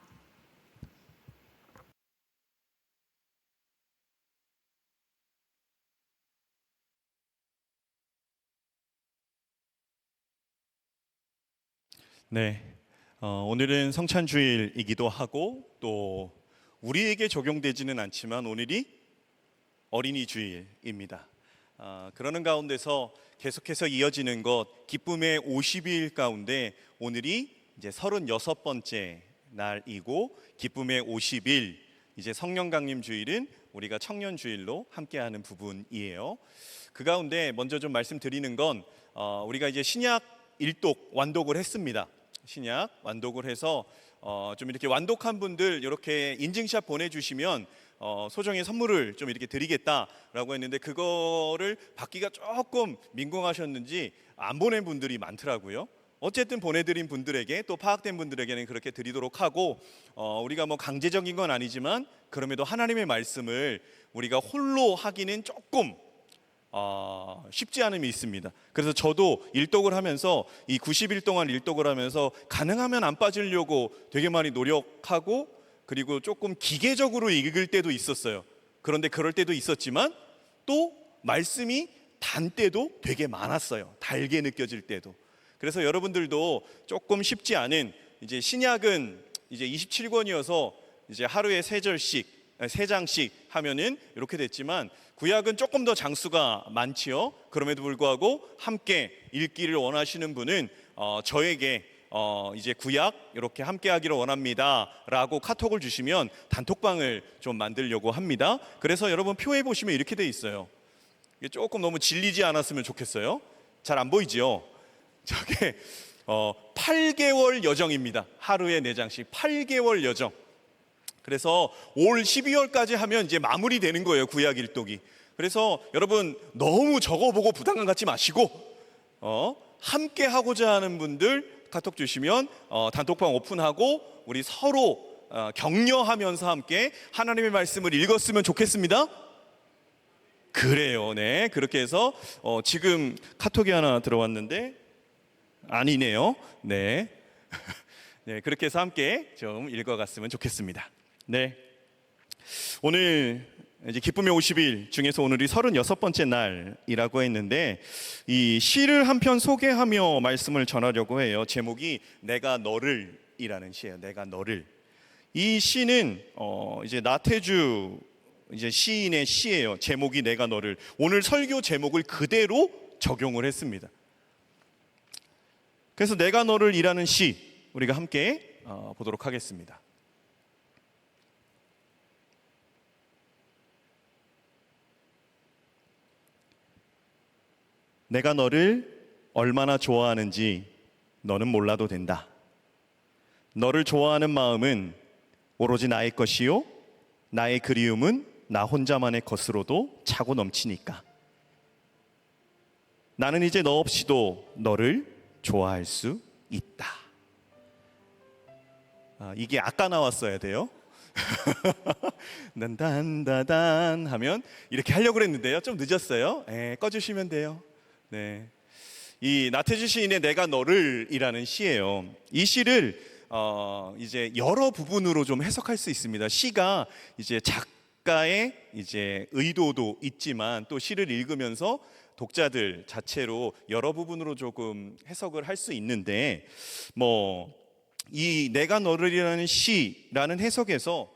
네, 오늘은 성찬주일이기도 하고 또 우리에게 적용되지는 않지만 오늘이 어린이 주일입니다. 그러는 가운데서 계속해서 이어지는 것 기쁨의 50일 가운데 오늘이 이제 36번째 날이고 기쁨의 50일 이제 성령 강림 주일은 우리가 청년 주일로 함께하는 부분이에요. 그 가운데 먼저 좀 말씀드리는 건 우리가 이제 신약 일독 완독을 했습니다. 신약 완독을 해서 좀 이렇게 완독한 분들 이렇게 인증샷 보내주시면 소정의 선물을 좀 이렇게 드리겠다라고 했는데 그거를 받기가 조금 민망하셨는지 안 보낸 분들이 많더라고요. 어쨌든 보내드린 분들에게 또 파악된 분들에게는 그렇게 드리도록 하고 우리가 뭐 강제적인 건 아니지만 그럼에도 하나님의 말씀을 우리가 홀로 하기는 조금 쉽지 않음이 있습니다. 그래서 저도 일독을 하면서 이 90일 동안 일독을 하면서 가능하면 안 빠지려고 되게 많이 노력하고 그리고 조금 기계적으로 읽을 때도 있었어요. 그런데 그럴 때도 있었지만 또 말씀이 단 때도 되게 많았어요. 달게 느껴질 때도. 그래서 여러분들도 조금 쉽지 않은 이제 신약은 이제 27권이어서 이제 하루에 3장씩 하면은 이렇게 됐지만 구약은 조금 더 장수가 많지요. 그럼에도 불구하고 함께 읽기를 원하시는 분은 저에게 이제 구약 이렇게 함께하기를 원합니다라고 카톡을 주시면 단톡방을 좀 만들려고 합니다. 그래서 여러분 표에 보시면 이렇게 돼 있어요. 이게 조금 너무 질리지 않았으면 좋겠어요. 잘 안 보이죠? 저게 8개월 여정입니다. 하루에 4장씩 8개월 여정. 그래서 올 12월까지 하면 이제 마무리되는 거예요, 구약 일독이. 그래서 여러분 너무 적어보고 부담감 갖지 마시고 함께 하고자 하는 분들 카톡 주시면 단톡방 오픈하고 우리 서로 격려하면서 함께 하나님의 말씀을 읽었으면 좋겠습니다. 그래요, 네. 그렇게 해서 지금 카톡이 하나 들어왔는데 아니네요. 네. 네, 그렇게 해서 함께 좀 읽어갔으면 좋겠습니다. 네. 오늘 이제 기쁨의 50일 중에서 오늘이 36번째 날이라고 했는데 이 시를 한 편 소개하며 말씀을 전하려고 해요. 제목이 내가 너를 이라는 시예요. 내가 너를. 이 시는 이제 나태주 이제 시인의 시예요. 제목이 내가 너를. 오늘 설교 제목을 그대로 적용을 했습니다. 그래서 내가 너를 이라는 시 우리가 함께 보도록 하겠습니다. 내가 너를 얼마나 좋아하는지 너는 몰라도 된다. 너를 좋아하는 마음은 오로지 나의 것이요 나의 그리움은 나 혼자만의 것으로도 차고 넘치니까. 나는 이제 너 없이도 너를 좋아할 수 있다. 이게 아까 나왔어야 돼요. 단단다단 하면 이렇게 하려고 그랬는데요. 좀 늦었어요. 꺼주시면 돼요. 네, 이 나태주 시인의 내가 너를이라는 시예요. 이 시를 이제 여러 부분으로 좀 해석할 수 있습니다. 시가 이제 작가의 이제 의도도 있지만 또 시를 읽으면서 독자들 자체로 여러 부분으로 조금 해석을 할 수 있는데 이 내가 너를이라는 시라는 해석에서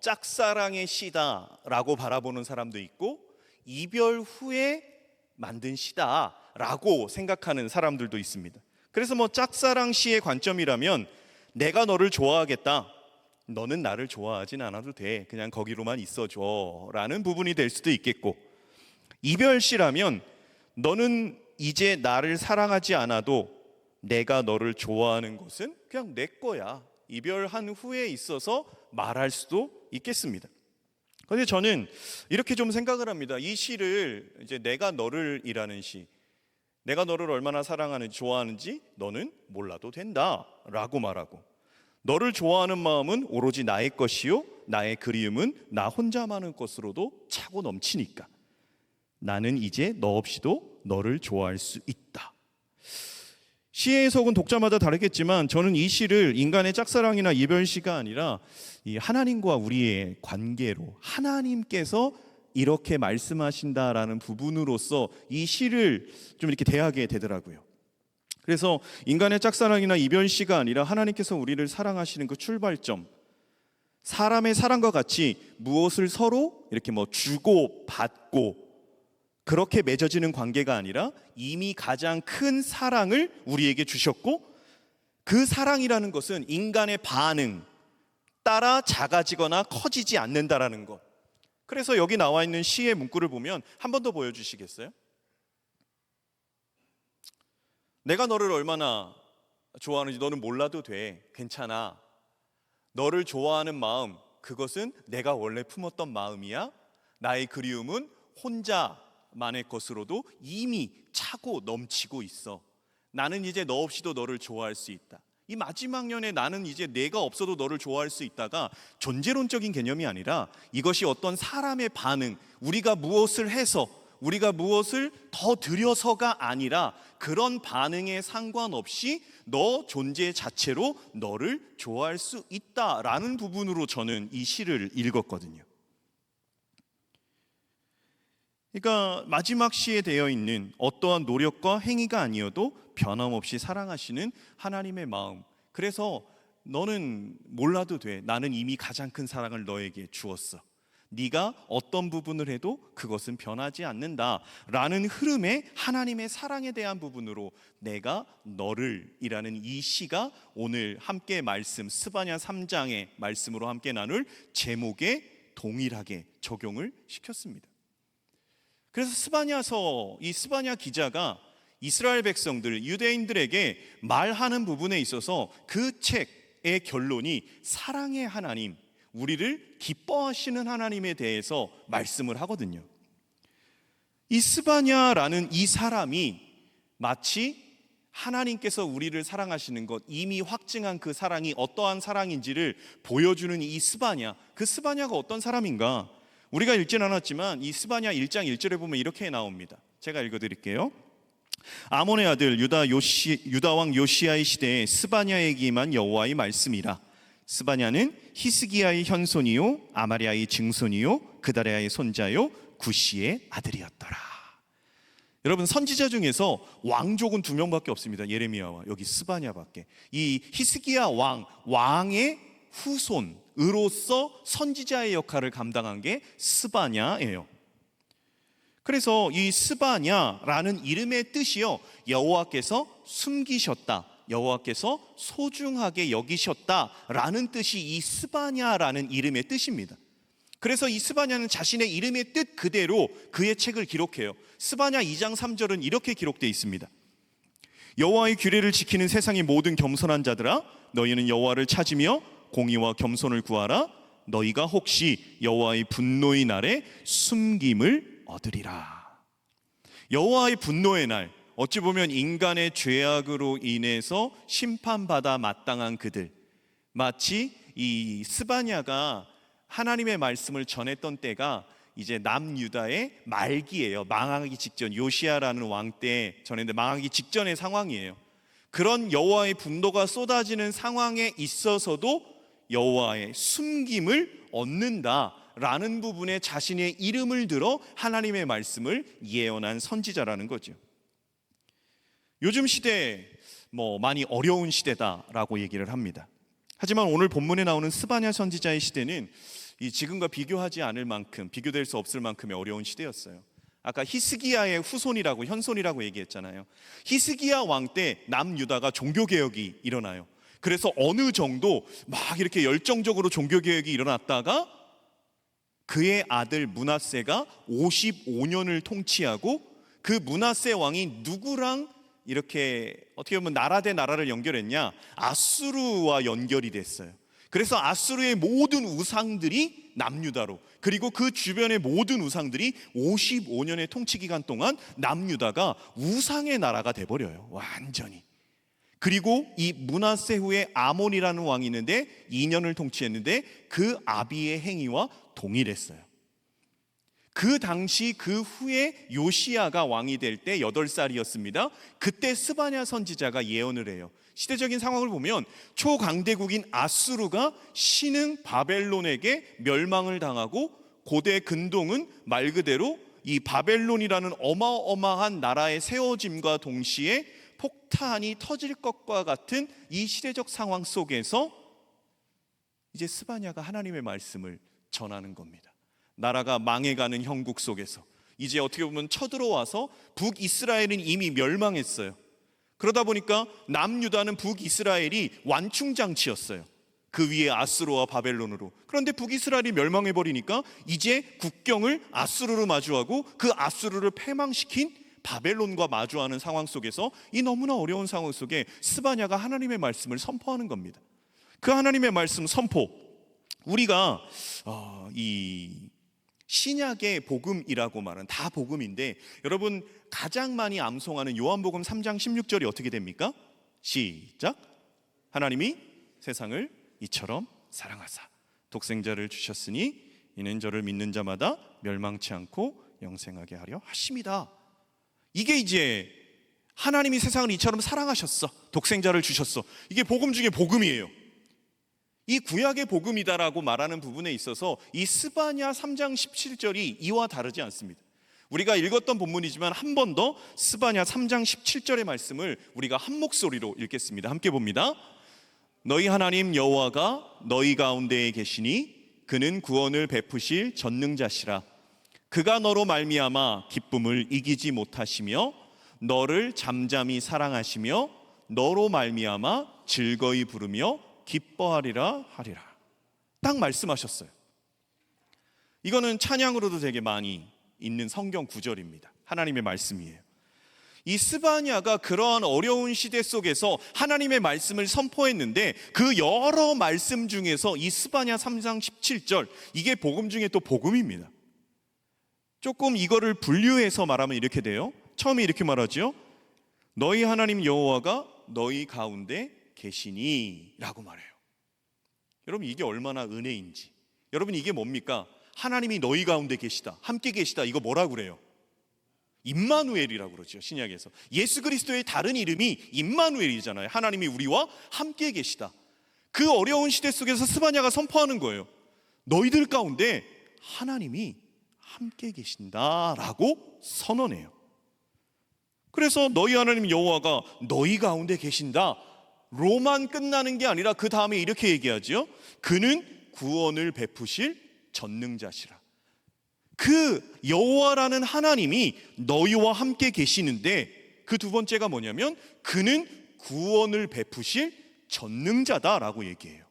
짝사랑의 시다라고 바라보는 사람도 있고 이별 후에 만든 시다라고 생각하는 사람들도 있습니다. 그래서 짝사랑 시의 관점이라면 내가 너를 좋아하겠다. 너는 나를 좋아하진 않아도 돼. 그냥 거기로만 있어줘 라는 부분이 될 수도 있겠고, 이별 시라면 너는 이제 나를 사랑하지 않아도 내가 너를 좋아하는 것은 그냥 내 거야. 이별한 후에 있어서 말할 수도 있겠습니다. 그런데 저는 이렇게 좀 생각을 합니다. 이 시를 이제 내가 너를이라는 시, 내가 너를 얼마나 사랑하는지 좋아하는지 너는 몰라도 된다라고 말하고, 너를 좋아하는 마음은 오로지 나의 것이요 나의 그리움은 나 혼자만의 것으로도 차고 넘치니까 나는 이제 너 없이도 너를 좋아할 수 있다. 시의 해석은 독자마다 다르겠지만 저는 이 시를 인간의 짝사랑이나 이별시가 아니라 이 하나님과 우리의 관계로, 하나님께서 이렇게 말씀하신다라는 부분으로서 이 시를 좀 이렇게 대하게 되더라고요. 그래서 인간의 짝사랑이나 이별시가 아니라 하나님께서 우리를 사랑하시는 그 출발점, 사람의 사랑과 같이 무엇을 서로 이렇게 주고 받고 그렇게 맺어지는 관계가 아니라 이미 가장 큰 사랑을 우리에게 주셨고, 그 사랑이라는 것은 인간의 반응 따라 작아지거나 커지지 않는다라는 것. 그래서 여기 나와 있는 시의 문구를 보면 한 번 더 보여주시겠어요? 내가 너를 얼마나 좋아하는지 너는 몰라도 돼. 괜찮아. 너를 좋아하는 마음, 그것은 내가 원래 품었던 마음이야. 나의 그리움은 혼자만의 것으로도 이미 차고 넘치고 있어. 나는 이제 너 없이도 너를 좋아할 수 있다. 이 마지막 년에 나는 이제 내가 없어도 너를 좋아할 수 있다가 존재론적인 개념이 아니라 이것이 어떤 사람의 반응, 우리가 무엇을 해서, 우리가 무엇을 더 들여서가 아니라 그런 반응에 상관없이 너 존재 자체로 너를 좋아할 수 있다라는 부분으로 저는 이 시를 읽었거든요. 그러니까 마지막 시에 되어 있는 어떠한 노력과 행위가 아니어도 변함없이 사랑하시는 하나님의 마음. 그래서 너는 몰라도 돼. 나는 이미 가장 큰 사랑을 너에게 주었어. 네가 어떤 부분을 해도 그것은 변하지 않는다라는 흐름의 하나님의 사랑에 대한 부분으로 내가 너를 이라는 이 시가 오늘 함께 말씀 스바냐 3장의 말씀으로 함께 나눌 제목에 동일하게 적용을 시켰습니다. 그래서 스바냐서 이 스바냐 기자가 이스라엘 백성들 유대인들에게 말하는 부분에 있어서 그 책의 결론이 사랑의 하나님, 우리를 기뻐하시는 하나님에 대해서 말씀을 하거든요. 이 스바냐라는 이 사람이 마치 하나님께서 우리를 사랑하시는 것, 이미 확증한 그 사랑이 어떠한 사랑인지를 보여주는 이 스바냐, 그 스바냐가 어떤 사람인가? 우리가 읽진 않았지만 이 스바냐 1장 1절에 보면 이렇게 나옵니다. 제가 읽어드릴게요. 아몬의 아들 유다 왕 요시야의 시대에 스바냐에게만 여호와의 말씀이라. 스바냐는 히스기야의 현손이요 아마리아의 증손이요 그다레아의 손자요 구시의 아들이었더라. 여러분, 선지자 중에서 왕족은 2명밖에 없습니다. 예레미야와 여기 스바냐밖에. 이 히스기야 왕의 후손으로서 선지자의 역할을 감당한 게 스바냐예요. 그래서 이 스바냐라는 이름의 뜻이요, 여호와께서 숨기셨다, 여호와께서 소중하게 여기셨다라는 뜻이 이 스바냐라는 이름의 뜻입니다. 그래서 이 스바냐는 자신의 이름의 뜻 그대로 그의 책을 기록해요. 스바냐 2장 3절은 이렇게 기록되어 있습니다. 여호와의 규례를 지키는 세상의 모든 겸손한 자들아, 너희는 여호와를 찾으며 공의와 겸손을 구하라. 너희가 혹시 여호와의 분노의 날에 숨김을 얻으리라. 여호와의 분노의 날, 어찌 보면 인간의 죄악으로 인해서 심판받아 마땅한 그들, 마치 이 스바냐가 하나님의 말씀을 전했던 때가 이제 남유다의 말기예요. 망하기 직전, 요시야라는 왕 때 전했는데 망하기 직전의 상황이에요. 그런 여호와의 분노가 쏟아지는 상황에 있어서도 여호와의 숨김을 얻는다라는 부분에 자신의 이름을 들어 하나님의 말씀을 예언한 선지자라는 거죠. 요즘 시대 많이 어려운 시대다라고 얘기를 합니다. 하지만 오늘 본문에 나오는 스바냐 선지자의 시대는 이 지금과 비교하지 않을 만큼, 비교될 수 없을 만큼의 어려운 시대였어요. 아까 히스기야의 후손이라고, 현손이라고 얘기했잖아요. 히스기야 왕 때 남유다가 종교개혁이 일어나요. 그래서 어느 정도 막 이렇게 열정적으로 종교개혁이 일어났다가 그의 아들 므낫세가 55년을 통치하고, 그 므낫세 왕이 누구랑 이렇게 어떻게 보면 나라 대 나라를 연결했냐? 아수르와 연결이 됐어요. 그래서 아수르의 모든 우상들이 남유다로, 그리고 그 주변의 모든 우상들이 55년의 통치 기간 동안 남유다가 우상의 나라가 돼버려요. 완전히. 그리고 이 므낫세 후에 아몬이라는 왕이 있는데 2년을 통치했는데 그 아비의 행위와 동일했어요. 그 당시 그 후에 요시야가 왕이 될 때 8살이었습니다. 그때 스바냐 선지자가 예언을 해요. 시대적인 상황을 보면 초강대국인 아수르가 신흥 바벨론에게 멸망을 당하고, 고대 근동은 말 그대로 이 바벨론이라는 어마어마한 나라의 세워짐과 동시에 폭탄이 터질 것과 같은 이 시대적 상황 속에서 이제 스바냐가 하나님의 말씀을 전하는 겁니다. 나라가 망해가는 형국 속에서 이제 어떻게 보면 쳐들어와서 북이스라엘은 이미 멸망했어요. 그러다 보니까 남유다는 북이스라엘이 완충장치였어요. 그 위에 아수르와 바벨론으로. 그런데 북이스라엘이 멸망해버리니까 이제 국경을 아수르로 마주하고 그 아수르를 패망시킨 바벨론과 마주하는 상황 속에서 이 너무나 어려운 상황 속에 스바냐가 하나님의 말씀을 선포하는 겁니다. 그 하나님의 말씀 선포, 우리가 이 신약의 복음이라고 말하는, 다 복음인데 여러분 가장 많이 암송하는 요한복음 3장 16절이 어떻게 됩니까? 시작. 하나님이 세상을 이처럼 사랑하사 독생자를 주셨으니 이는 저를 믿는 자마다 멸망치 않고 영생하게 하려 하심이다. 이게 이제 하나님이 세상을 이처럼 사랑하셨어, 독생자를 주셨어, 이게 복음 중에 복음이에요. 이 구약의 복음이다라고 말하는 부분에 있어서 이 스바냐 3장 17절이 이와 다르지 않습니다. 우리가 읽었던 본문이지만 한 번 더 스바냐 3장 17절의 말씀을 우리가 한 목소리로 읽겠습니다. 함께 봅니다. 너희 하나님 여호와가 너희 가운데에 계시니 그는 구원을 베푸실 전능자시라. 그가 너로 말미암아 기쁨을 이기지 못하시며 너를 잠잠히 사랑하시며 너로 말미암아 즐거이 부르며 기뻐하리라 하리라. 딱 말씀하셨어요. 이거는 찬양으로도 되게 많이 있는 성경 구절입니다. 하나님의 말씀이에요. 이 스바냐가 그러한 어려운 시대 속에서 하나님의 말씀을 선포했는데 그 여러 말씀 중에서 이 스바냐 3장 17절, 이게 복음 중에 또 복음입니다. 조금 이거를 분류해서 말하면 이렇게 돼요. 처음에 이렇게 말하죠. 너희 하나님 여호와가 너희 가운데 계시니 라고 말해요. 여러분, 이게 얼마나 은혜인지. 여러분, 이게 뭡니까? 하나님이 너희 가운데 계시다, 함께 계시다, 이거 뭐라고 그래요? 임마누엘이라고 그러죠. 신약에서 예수 그리스도의 다른 이름이 임마누엘이잖아요. 하나님이 우리와 함께 계시다. 그 어려운 시대 속에서 스바냐가 선포하는 거예요. 너희들 가운데 하나님이 함께 계신다라고 선언해요. 그래서 너희 하나님 여호와가 너희 가운데 계신다 로만 끝나는 게 아니라 그 다음에 이렇게 얘기하죠. 그는 구원을 베푸실 전능자시라. 그 여호와라는 하나님이 너희와 함께 계시는데 그 두 번째가 뭐냐면 그는 구원을 베푸실 전능자다라고 얘기해요.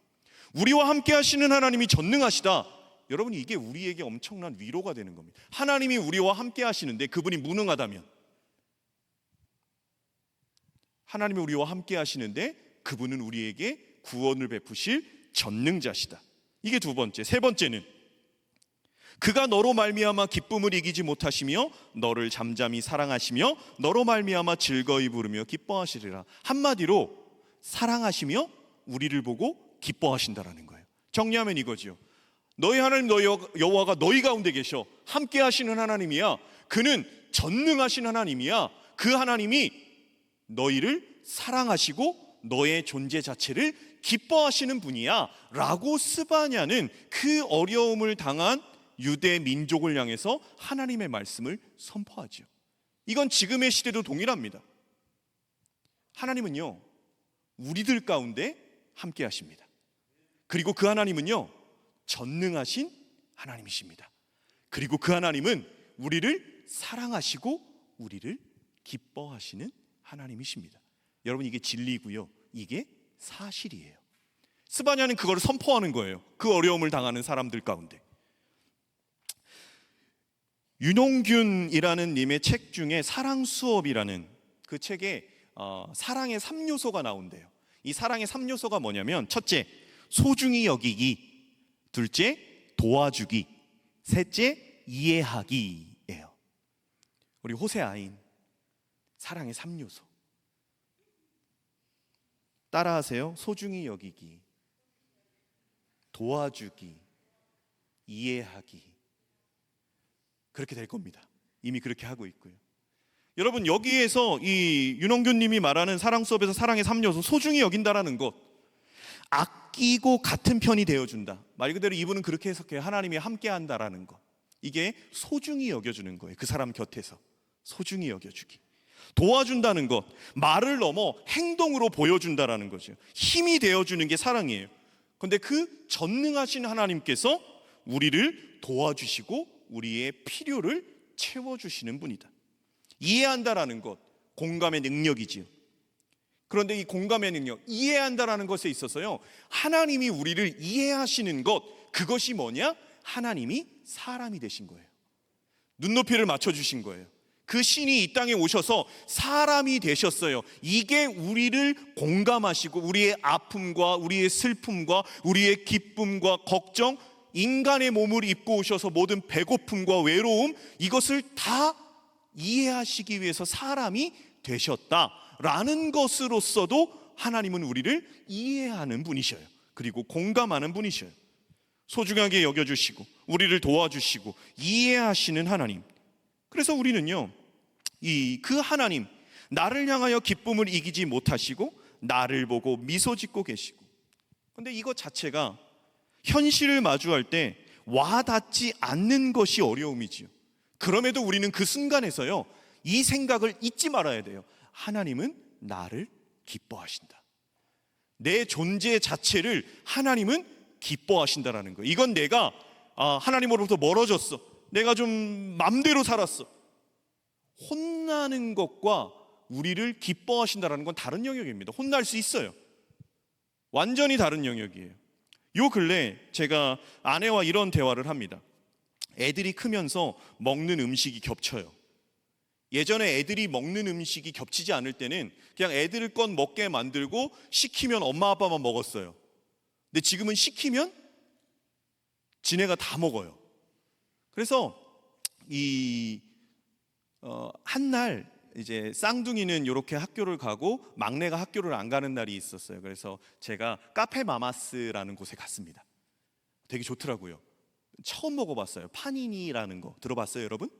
우리와 함께 하시는 하나님이 전능하시다. 여러분, 이게 우리에게 엄청난 위로가 되는 겁니다. 하나님이 우리와 함께 하시는데 그분이 무능하다면, 하나님이 우리와 함께 하시는데 그분은 우리에게 구원을 베푸실 전능자시다. 이게 두 번째. 세 번째는 그가 너로 말미암아 기쁨을 이기지 못하시며 너를 잠잠히 사랑하시며 너로 말미암아 즐거이 부르며 기뻐하시리라. 한마디로 사랑하시며 우리를 보고 기뻐하신다라는 거예요. 정리하면 이거지요. 너희 하나님 너희 여호와가 너희 가운데 계셔. 함께 하시는 하나님이야. 그는 전능하신 하나님이야. 그 하나님이 너희를 사랑하시고 너의 존재 자체를 기뻐하시는 분이야 라고 스바냐는 그 어려움을 당한 유대 민족을 향해서 하나님의 말씀을 선포하죠. 이건 지금의 시대도 동일합니다. 하나님은요, 우리들 가운데 함께 하십니다. 그리고 그 하나님은요, 전능하신 하나님이십니다. 그리고 그 하나님은 우리를 사랑하시고 우리를 기뻐하시는 하나님이십니다. 여러분, 이게 진리고요, 이게 사실이에요. 스바냐는 그걸 선포하는 거예요. 그 어려움을 당하는 사람들 가운데. 윤홍균이라는 님의 책 중에 사랑 수업이라는 그 책에 사랑의 3요소가 나온대요. 이 사랑의 3요소가 뭐냐면, 첫째, 소중히 여기기. 둘째, 도와주기. 셋째, 이해하기예요. 우리 호세아인, 사랑의 3요소. 따라하세요. 소중히 여기기, 도와주기, 이해하기. 그렇게 될 겁니다. 이미 그렇게 하고 있고요. 여러분, 여기에서 이 윤홍균님이 말하는 사랑 수업에서 사랑의 3요소, 소중히 여긴다라는 것, 아끼고 같은 편이 되어준다. 말 그대로 이분은 그렇게 해석해요. 하나님이 함께한다라는 것. 이게 소중히 여겨주는 거예요. 그 사람 곁에서 소중히 여겨주기. 도와준다는 것, 말을 넘어 행동으로 보여준다라는 거죠. 힘이 되어주는 게 사랑이에요. 그런데 그 전능하신 하나님께서 우리를 도와주시고 우리의 필요를 채워주시는 분이다. 이해한다라는 것, 공감의 능력이지요. 그런데 이 공감의 능력, 이해한다라는 것에 있어서요, 하나님이 우리를 이해하시는 것, 그것이 뭐냐? 하나님이 사람이 되신 거예요. 눈높이를 맞춰주신 거예요. 그 신이 이 땅에 오셔서 사람이 되셨어요. 이게 우리를 공감하시고 우리의 아픔과 우리의 슬픔과 우리의 기쁨과 걱정, 인간의 몸을 입고 오셔서 모든 배고픔과 외로움, 이것을 다 이해하시기 위해서 사람이 되셨다라는 것으로서도 하나님은 우리를 이해하는 분이셔요. 그리고 공감하는 분이셔요. 소중하게 여겨주시고 우리를 도와주시고 이해하시는 하나님. 그래서 우리는요, 그 하나님, 나를 향하여 기쁨을 이기지 못하시고 나를 보고 미소 짓고 계시고. 그런데 이것 자체가 현실을 마주할 때 와닿지 않는 것이 어려움이지요. 그럼에도 우리는 그 순간에서요, 이 생각을 잊지 말아야 돼요. 하나님은 나를 기뻐하신다. 내 존재 자체를 하나님은 기뻐하신다라는 거예요. 이건 내가 하나님으로부터 멀어졌어. 내가 좀 맘대로 살았어. 혼나는 것과 우리를 기뻐하신다라는 건 다른 영역입니다. 혼날 수 있어요. 완전히 다른 영역이에요. 요 근래 제가 아내와 이런 대화를 합니다. 애들이 크면서 먹는 음식이 겹쳐요. 예전에 애들이 먹는 음식이 겹치지 않을 때는 그냥 애들을 것 먹게 만들고 시키면 엄마 아빠만 먹었어요. 근데 지금은 시키면 지네가 다 먹어요. 그래서 한날 이제 쌍둥이는 이렇게 학교를 가고 막내가 학교를 안 가는 날이 있었어요. 그래서 제가 카페 마마스라는 곳에 갔습니다. 되게 좋더라고요. 처음 먹어봤어요. 파니니라는 거 들어봤어요, 여러분?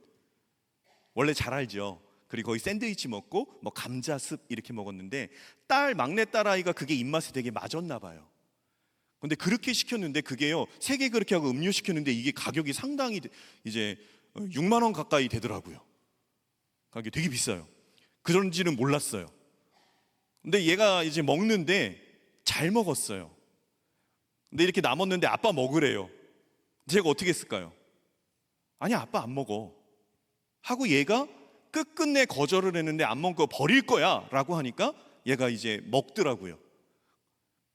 원래 잘 알죠. 그리고 거기 샌드위치 먹고 뭐 감자습 이렇게 먹었는데 막내 딸아이가 그게 입맛에 되게 맞았나 봐요. 근데 그렇게 시켰는데 그게요, 3개 그렇게 하고 음료 시켰는데 이게 가격이 상당히 이제 6만 원 가까이 되더라고요. 가격이 되게 비싸요. 그런지는 몰랐어요. 근데 얘가 이제 먹는데 잘 먹었어요. 근데 이렇게 남았는데 아빠 먹으래요. 제가 어떻게 했을까요? 아니, 아빠 안 먹어 하고 얘가 끝끝내 거절을 했는데 안 먹고 버릴 거야 라고 하니까 얘가 이제 먹더라고요.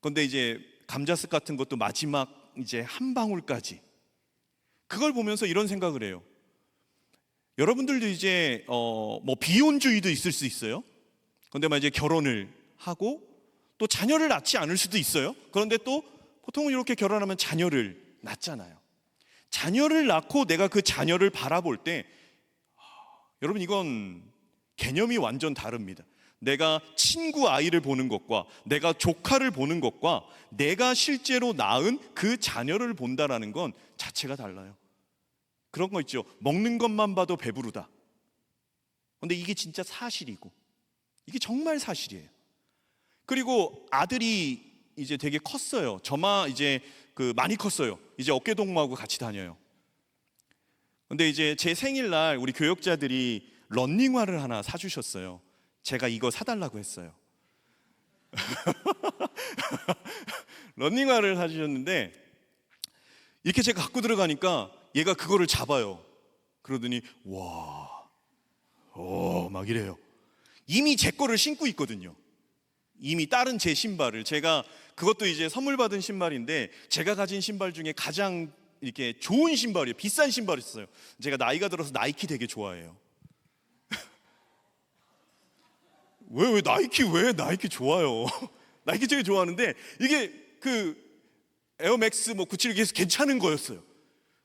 근데 이제 감자습 같은 것도 마지막 이제 한 방울까지. 그걸 보면서 이런 생각을 해요. 여러분들도 이제 뭐 비혼주의도 있을 수 있어요. 그런데 이제 결혼을 하고 또 자녀를 낳지 않을 수도 있어요. 그런데 또 보통은 이렇게 결혼하면 자녀를 낳잖아요. 자녀를 낳고 내가 그 자녀를 바라볼 때 여러분, 이건 개념이 완전 다릅니다. 내가 친구 아이를 보는 것과 내가 조카를 보는 것과 내가 실제로 낳은 그 자녀를 본다라는 건 자체가 달라요. 그런 거 있죠. 먹는 것만 봐도 배부르다. 근데 이게 진짜 사실이고, 이게 정말 사실이에요. 그리고 아들이 이제 되게 컸어요. 저만 이제 많이 컸어요. 이제 어깨동무하고 같이 다녀요. 근데 이제 제 생일날 우리 교역자들이 런닝화를 하나 사주셨어요. 제가 이거 사달라고 했어요. 런닝화를 사주셨는데 이렇게 제가 갖고 들어가니까 얘가 그거를 잡아요. 그러더니 막 이래요. 이미 제 거를 신고 있거든요. 이미 다른 제 신발을, 제가 그것도 이제 선물 받은 신발인데 제가 가진 신발 중에 가장 이렇게 좋은 신발이에요. 비싼 신발이었어요. 제가 나이가 들어서 나이키 되게 좋아해요. 왜 나이키 좋아요. 나이키 되게 좋아하는데 이게 에어맥스 97 이게 괜찮은 거였어요.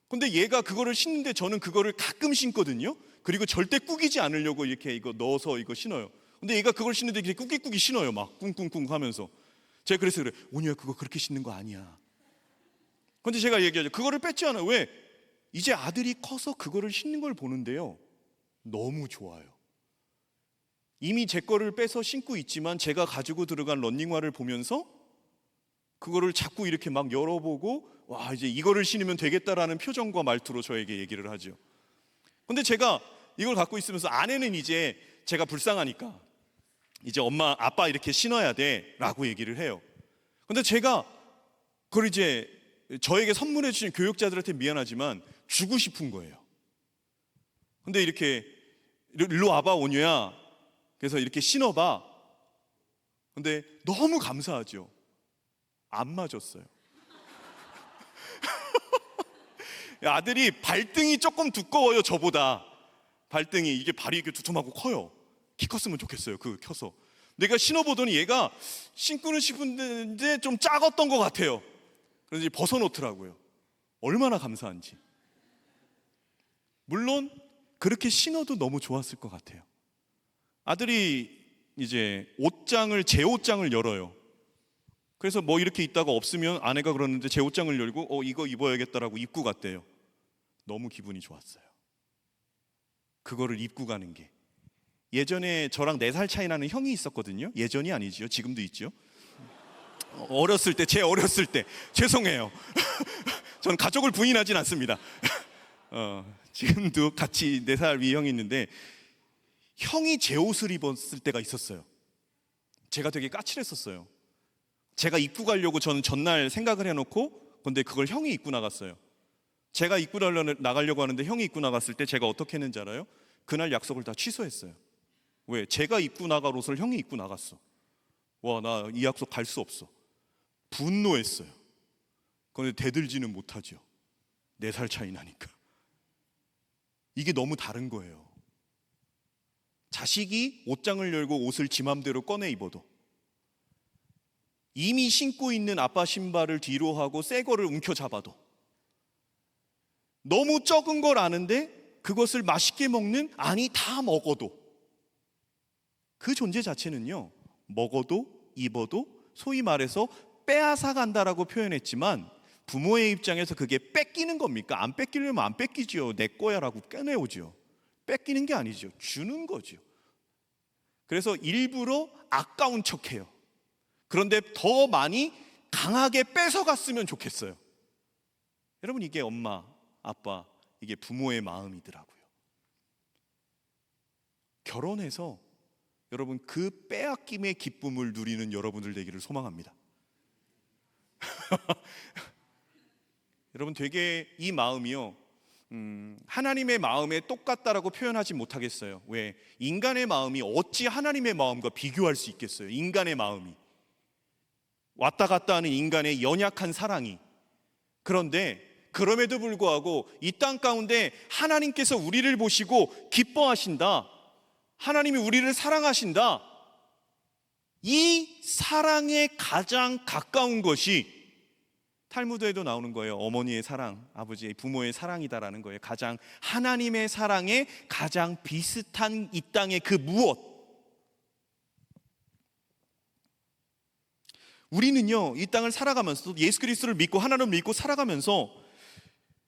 근데 얘가 그거를 신는데 저는 그거를 가끔 신거든요. 그리고 절대 꾸기지 않으려고 이렇게 이거 넣어서 이거 신어요. 근데 얘가 그걸 신는데 이렇게 꾸기꾸기 신어요. 막 꿍꿍꿍 하면서. 제가 그래서 그래, 온유야 그거 그렇게 신는 거 아니야. 근데 제가 얘기하죠. 그거를 뺐지 않아요. 왜? 이제 아들이 커서 그거를 신는 걸 보는데요, 너무 좋아요. 이미 제 거를 빼서 신고 있지만 제가 가지고 들어간 런닝화를 보면서 그거를 자꾸 이렇게 막 열어보고 이제 이거를 신으면 되겠다라는 표정과 말투로 저에게 얘기를 하죠. 근데 제가 이걸 갖고 있으면서 아내는 이제 제가 불쌍하니까 이제 엄마 아빠 이렇게 신어야 돼 라고 얘기를 해요. 근데 제가 그걸 이제 저에게 선물해 주신 교육자들한테 미안하지만 주고 싶은 거예요. 근데 이렇게 일로 와봐 온유야. 그래서 이렇게 신어봐. 근데 너무 감사하죠. 안 맞았어요. 아들이 발등이 조금 두꺼워요, 저보다. 발등이 이게 발이 이렇게 두툼하고 커요. 키 컸으면 좋겠어요. 켜서. 내가 신어보더니 얘가 신고는 싶은데 좀 작았던 것 같아요. 그래서 이제 벗어놓더라고요. 얼마나 감사한지. 물론 그렇게 신어도 너무 좋았을 것 같아요. 아들이 이제 제 옷장을 열어요. 그래서 뭐 이렇게 있다가 없으면 아내가 그러는데 제 옷장을 열고 이거 입어야겠다라고 입고 갔대요. 너무 기분이 좋았어요. 그거를 입고 가는 게. 예전에 저랑 4살 차이 나는 형이 있었거든요. 예전이 아니지요. 지금도 있죠. 제 어렸을 때. 죄송해요. 전 가족을 부인하진 않습니다. 지금도 같이 4살 위 형이 있는데 형이 제 옷을 입었을 때가 있었어요. 제가 되게 까칠했었어요. 제가 입고 가려고 저는 전날 생각을 해놓고 근데 그걸 형이 입고 나갔어요. 제가 입고 나가려고 하는데 형이 입고 나갔을 때 제가 어떻게 했는지 알아요? 그날 약속을 다 취소했어요. 왜? 제가 입고 나갈 옷을 형이 입고 나갔어. 와, 나 이 약속 갈 수 없어. 분노했어요. 그런데 대들지는 못하죠. 4살 차이 나니까. 이게 너무 다른 거예요. 자식이 옷장을 열고 옷을 지 맘대로 꺼내 입어도 이미 신고 있는 아빠 신발을 뒤로 하고 새 거를 움켜잡아도 너무 적은 걸 아는데 그것을 맛있게 먹는, 아니 다 먹어도, 그 존재 자체는요, 먹어도 입어도 소위 말해서 빼앗아 간다라고 표현했지만 부모의 입장에서 그게 뺏기는 겁니까? 안 뺏기려면 안 뺏기지요. 내 거야라고 꺼내오죠. 뺏기는 게 아니죠. 주는 거죠. 그래서 일부러 아까운 척해요. 그런데 더 많이 강하게 뺏어갔으면 좋겠어요. 여러분, 이게 엄마, 아빠, 이게 부모의 마음이더라고요. 결혼해서 여러분 그 빼앗김의 기쁨을 누리는 여러분들 되기를 소망합니다. 여러분, 되게 이 마음이요, 하나님의 마음에 똑같다라고 표현하지 못하겠어요. 왜? 인간의 마음이 어찌 하나님의 마음과 비교할 수 있겠어요? 인간의 마음이 왔다 갔다 하는 인간의 연약한 사랑이. 그런데 그럼에도 불구하고 이 땅 가운데 하나님께서 우리를 보시고 기뻐하신다, 하나님이 우리를 사랑하신다, 이 사랑에 가장 가까운 것이 탈무드에도 나오는 거예요. 어머니의 사랑, 아버지의, 부모의 사랑이다라는 거예요. 가장 하나님의 사랑에 가장 비슷한 이 땅의 그 무엇. 우리는요, 이 땅을 살아가면서 예수 그리스도를 믿고 하나님을 믿고 살아가면서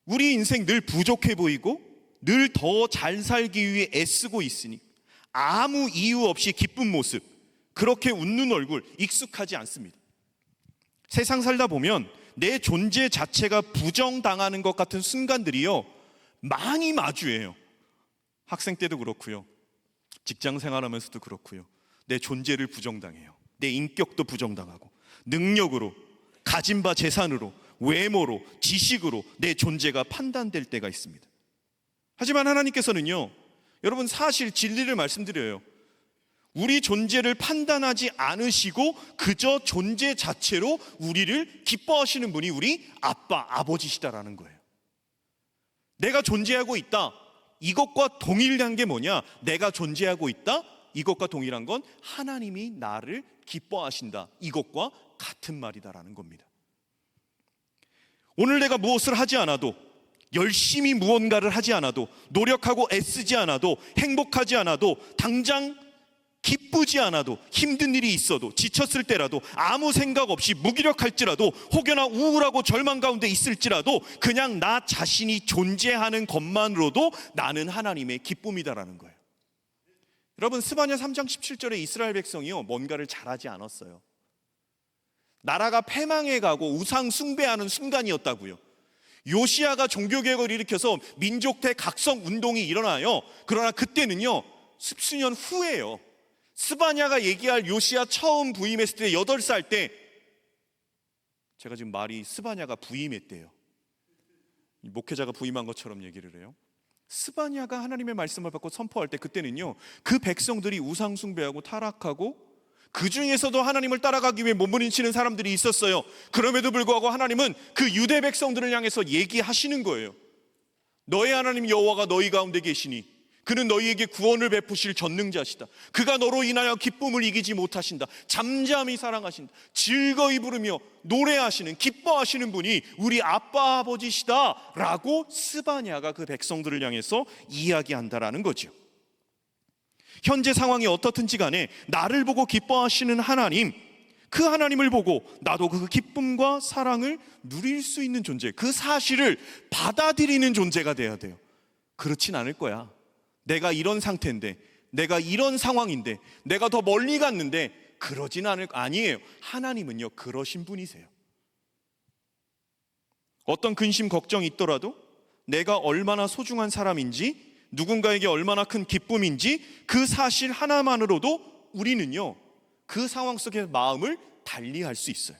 우리 인생 늘 부족해 보이고 늘 더 잘 살기 위해 애쓰고 있으니 아무 이유 없이 기쁜 모습, 그렇게 웃는 얼굴 익숙하지 않습니다. 세상 살다 보면 내 존재 자체가 부정당하는 것 같은 순간들이요, 많이 마주해요. 학생 때도 그렇고요, 직장 생활하면서도 그렇고요. 내 존재를 부정당해요. 내 인격도 부정당하고, 능력으로, 가진 바 재산으로, 외모로, 지식으로 내 존재가 판단될 때가 있습니다. 하지만 하나님께서는요, 여러분, 사실 진리를 말씀드려요. 우리 존재를 판단하지 않으시고 그저 존재 자체로 우리를 기뻐하시는 분이 우리 아빠, 아버지시다라는 거예요. 내가 존재하고 있다, 이것과 동일한 게 뭐냐? 내가 존재하고 있다, 이것과 동일한 건 하나님이 나를 기뻐하신다, 이것과 같은 말이다라는 겁니다. 오늘 내가 무엇을 하지 않아도, 열심히 무언가를 하지 않아도, 노력하고 애쓰지 않아도, 행복하지 않아도, 당장 기쁘지 않아도, 힘든 일이 있어도, 지쳤을 때라도, 아무 생각 없이 무기력할지라도, 혹여나 우울하고 절망 가운데 있을지라도 그냥 나 자신이 존재하는 것만으로도 나는 하나님의 기쁨이다라는 거예요. 여러분, 스바냐 3장 17절에 이스라엘 백성이요, 뭔가를 잘하지 않았어요. 나라가 패망해 가고 우상 숭배하는 순간이었다고요. 요시야가 종교개혁을 일으켜서 민족 대각성 운동이 일어나요. 그러나 그때는요, 십수년 후예요. 스바냐가 얘기할 요시야 처음 부임했을 때 8살 때, 제가 지금 말이 스바냐가 부임했대요. 목회자가 부임한 것처럼 얘기를 해요. 스바냐가 하나님의 말씀을 받고 선포할 때 그때는요, 그 백성들이 우상 숭배하고 타락하고 그 중에서도 하나님을 따라가기 위해 몸부림치는 사람들이 있었어요. 그럼에도 불구하고 하나님은 그 유대 백성들을 향해서 얘기하시는 거예요. 너의 하나님 여호와가 너희 가운데 계시니 그는 너희에게 구원을 베푸실 전능자시다. 그가 너로 인하여 기쁨을 이기지 못하신다. 잠잠히 사랑하신다. 즐거이 부르며 노래하시는, 기뻐하시는 분이 우리 아빠 아버지시다 라고 스바냐가 그 백성들을 향해서 이야기한다라는 거죠. 현재 상황이 어떻든지 간에 나를 보고 기뻐하시는 하나님, 그 하나님을 보고 나도 그 기쁨과 사랑을 누릴 수 있는 존재, 그 사실을 받아들이는 존재가 돼야 돼요. 그렇진 않을 거야. 내가 이런 상태인데, 내가 이런 상황인데, 내가 더 멀리 갔는데, 그러진 않을 거 아니에요. 하나님은요, 그러신 분이세요. 어떤 근심, 걱정이 있더라도 내가 얼마나 소중한 사람인지, 누군가에게 얼마나 큰 기쁨인지 그 사실 하나만으로도 우리는요, 그 상황 속에 마음을 달리할 수 있어요.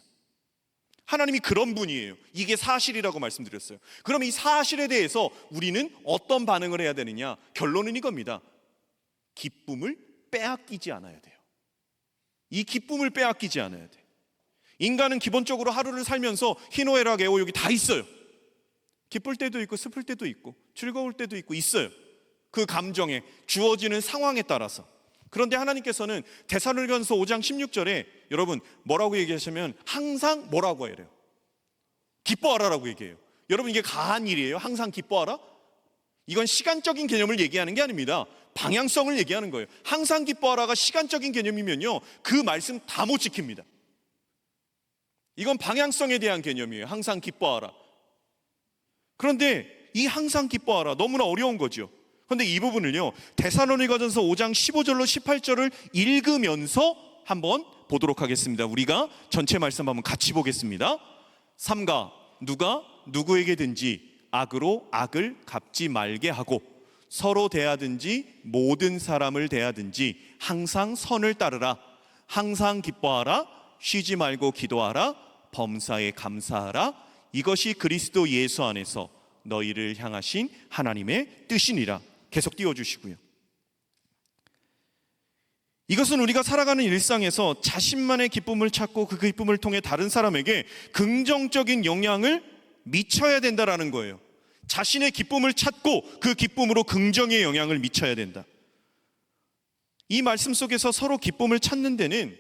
하나님이 그런 분이에요. 이게 사실이라고 말씀드렸어요. 그럼 이 사실에 대해서 우리는 어떤 반응을 해야 되느냐? 결론은 이겁니다. 기쁨을 빼앗기지 않아야 돼요. 이 기쁨을 빼앗기지 않아야 돼. 인간은 기본적으로 하루를 살면서 희노애락, 애호욕이 다 있어요. 기쁠 때도 있고 슬플 때도 있고 즐거울 때도 있고 있어요. 그 감정에 주어지는 상황에 따라서. 그런데 하나님께서는 데살로니가전서 5장 16절에 여러분 뭐라고 얘기하시면 항상 뭐라고 해요? 기뻐하라라고 얘기해요. 여러분 이게 가한 일이에요? 항상 기뻐하라? 이건 시간적인 개념을 얘기하는 게 아닙니다. 방향성을 얘기하는 거예요. 항상 기뻐하라가 시간적인 개념이면요, 그 말씀 다 못 지킵니다. 이건 방향성에 대한 개념이에요. 항상 기뻐하라. 그런데 이 항상 기뻐하라 너무나 어려운 거죠. 그런데 이 부분을요, 데살로니가전서 5장 15절로 18절을 읽으면서 한번 보도록 하겠습니다. 우리가 전체 말씀 한번 같이 보겠습니다. 3가 누가 누구에게든지 악으로 악을 갚지 말게 하고 서로 대하든지 모든 사람을 대하든지 항상 선을 따르라. 항상 기뻐하라. 쉬지 말고 기도하라. 범사에 감사하라. 이것이 그리스도 예수 안에서 너희를 향하신 하나님의 뜻이니라. 계속 띄워주시고요. 이것은 우리가 살아가는 일상에서 자신만의 기쁨을 찾고 그 기쁨을 통해 다른 사람에게 긍정적인 영향을 미쳐야 된다라는 거예요. 자신의 기쁨을 찾고 그 기쁨으로 긍정의 영향을 미쳐야 된다. 이 말씀 속에서 서로 기쁨을 찾는 데는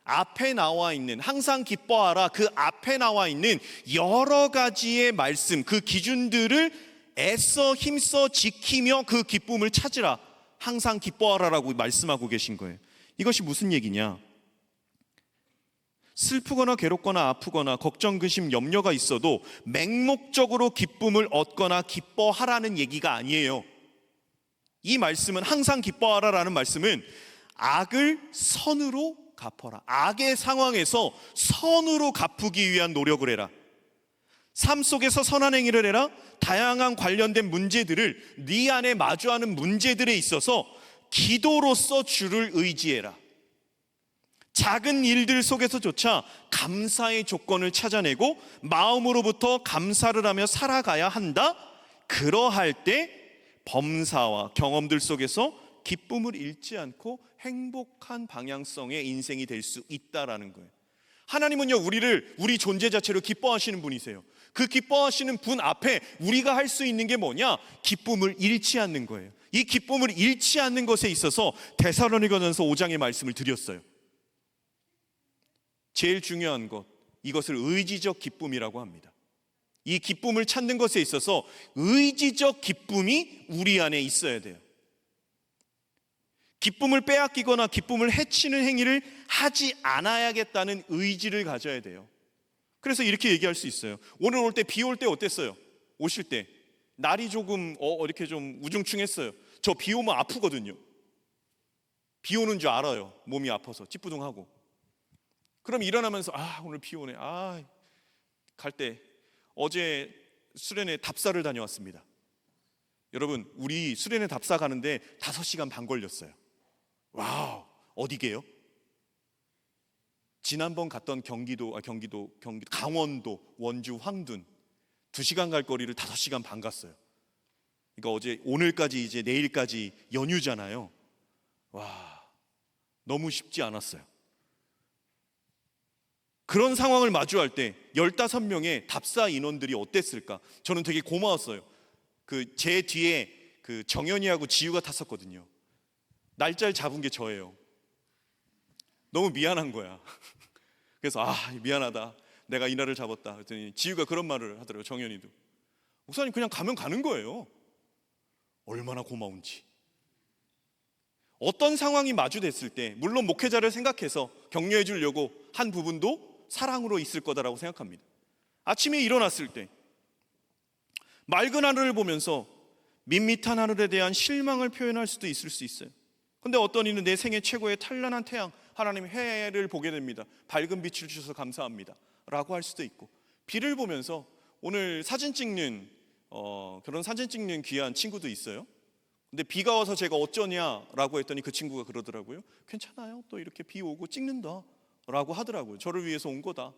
앞에 나와 있는 항상 기뻐하라 그 앞에 나와 있는 여러 가지의 말씀, 그 기준들을 애써 힘써 지키며 그 기쁨을 찾으라. 항상 기뻐하라라고 말씀하고 계신 거예요. 이것이 무슨 얘기냐? 슬프거나 괴롭거나 아프거나 걱정, 근심, 염려가 있어도 맹목적으로 기쁨을 얻거나 기뻐하라는 얘기가 아니에요. 이 말씀은 항상 기뻐하라라는 말씀은 악을 선으로 갚아라. 악의 상황에서 선으로 갚기 위한 노력을 해라. 삶 속에서 선한 행위를 해라. 다양한 관련된 문제들을 네 안에 마주하는 문제들에 있어서 기도로서 주를 의지해라. 작은 일들 속에서조차 감사의 조건을 찾아내고 마음으로부터 감사를 하며 살아가야 한다. 그러할 때 범사와 경험들 속에서 기쁨을 잃지 않고 행복한 방향성의 인생이 될 수 있다라는 거예요. 하나님은요, 우리 존재 자체로 기뻐하시는 분이세요. 그 기뻐하시는 분 앞에 우리가 할 수 있는 게 뭐냐? 기쁨을 잃지 않는 거예요. 이 기쁨을 잃지 않는 것에 있어서 데살로니가전서 5장의 말씀을 드렸어요. 제일 중요한 것, 이것을 의지적 기쁨이라고 합니다. 이 기쁨을 찾는 것에 있어서 의지적 기쁨이 우리 안에 있어야 돼요. 기쁨을 빼앗기거나 기쁨을 해치는 행위를 하지 않아야겠다는 의지를 가져야 돼요. 그래서 이렇게 얘기할 수 있어요. 오늘 올 때, 비 올 때 어땠어요? 오실 때 날이 조금 이렇게 좀 우중충했어요. 저 비 오면 아프거든요. 비 오는 줄 알아요. 몸이 아파서 찌뿌둥하고. 그럼 일어나면서 오늘 비 오네. 갈 때 어제 수련회 답사를 다녀왔습니다. 여러분, 우리 수련회 답사 가는데 5시간 반 걸렸어요. 와우, 어디게요? 지난번 갔던 경기도, 강원도, 원주, 황둔 2시간 갈 거리를 5시간 반 갔어요. 그러니까 오늘까지 이제 내일까지 연휴잖아요. 와, 너무 쉽지 않았어요. 그런 상황을 마주할 때 15명의 답사 인원들이 어땠을까? 저는 되게 고마웠어요. 제 뒤에 정연이하고 지유가 탔었거든요. 날짜를 잡은 게 저예요. 너무 미안한 거야. 그래서 미안하다. 내가 이 날을 잡았다. 그랬더니 지유가 그런 말을 하더라고요. 정연이도. 목사님 그냥 가면 가는 거예요. 얼마나 고마운지. 어떤 상황이 마주됐을 때 물론 목회자를 생각해서 격려해 주려고 한 부분도 사랑으로 있을 거다라고 생각합니다. 아침에 일어났을 때 맑은 하늘을 보면서 밋밋한 하늘에 대한 실망을 표현할 수도 있을 수 있어요. 근데 어떤 이는 내 생애 최고의 찬란한 태양 하나님 해를 보게 됩니다. 밝은 빛을 주셔서 감사합니다 라고 할 수도 있고, 비를 보면서 오늘 사진 찍는 그런 사진 찍는 귀한 친구도 있어요. 근데 비가 와서 제가 어쩌냐라고 했더니 그 친구가 그러더라고요. 괜찮아요. 또 이렇게 비 오고 찍는다 라고 하더라고요. 저를 위해서 온 거다.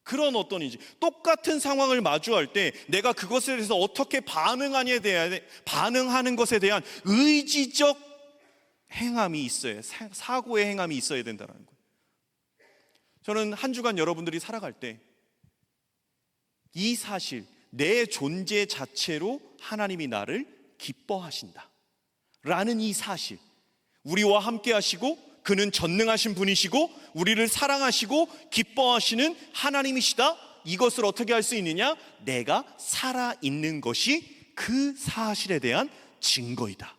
그런 어떤 이제 똑같은 상황을 마주할 때 내가 그것에 대해서 어떻게 반응하는 것에 대한 의지적 행함이 있어야, 사고의 행함이 있어야 된다는 거예요. 저는 한 주간 여러분들이 살아갈 때 이 사실, 내 존재 자체로 하나님이 나를 기뻐하신다 라는 이 사실, 우리와 함께 하시고 그는 전능하신 분이시고 우리를 사랑하시고 기뻐하시는 하나님이시다, 이것을 어떻게 할 수 있느냐? 내가 살아있는 것이 그 사실에 대한 증거이다.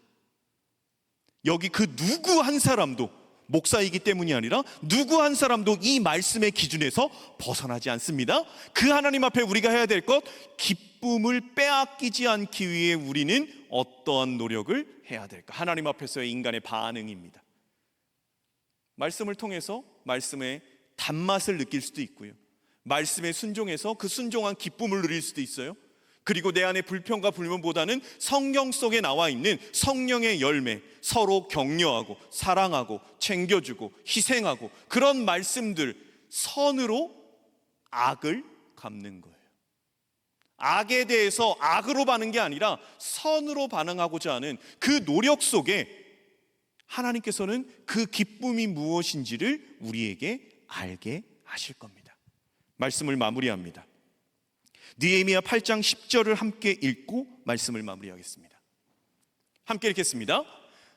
여기 그 누구 한 사람도, 목사이기 때문이 아니라 누구 한 사람도 이 말씀의 기준에서 벗어나지 않습니다. 그 하나님 앞에 우리가 해야 될 것, 기쁨을 빼앗기지 않기 위해 우리는 어떠한 노력을 해야 될까? 하나님 앞에서의 인간의 반응입니다. 말씀을 통해서 말씀의 단맛을 느낄 수도 있고요, 말씀에 순종해서 그 순종한 기쁨을 누릴 수도 있어요. 그리고 내 안에 불평과 불만보다는 성경 속에 나와 있는 성령의 열매, 서로 격려하고 사랑하고 챙겨주고 희생하고, 그런 말씀들, 선으로 악을 갚는 거예요. 악에 대해서 악으로 반응한 게 아니라 선으로 반응하고자 하는 그 노력 속에 하나님께서는 그 기쁨이 무엇인지를 우리에게 알게 하실 겁니다. 말씀을 마무리합니다. 느헤미야 8장 10절을 함께 읽고 말씀을 마무리하겠습니다. 함께 읽겠습니다.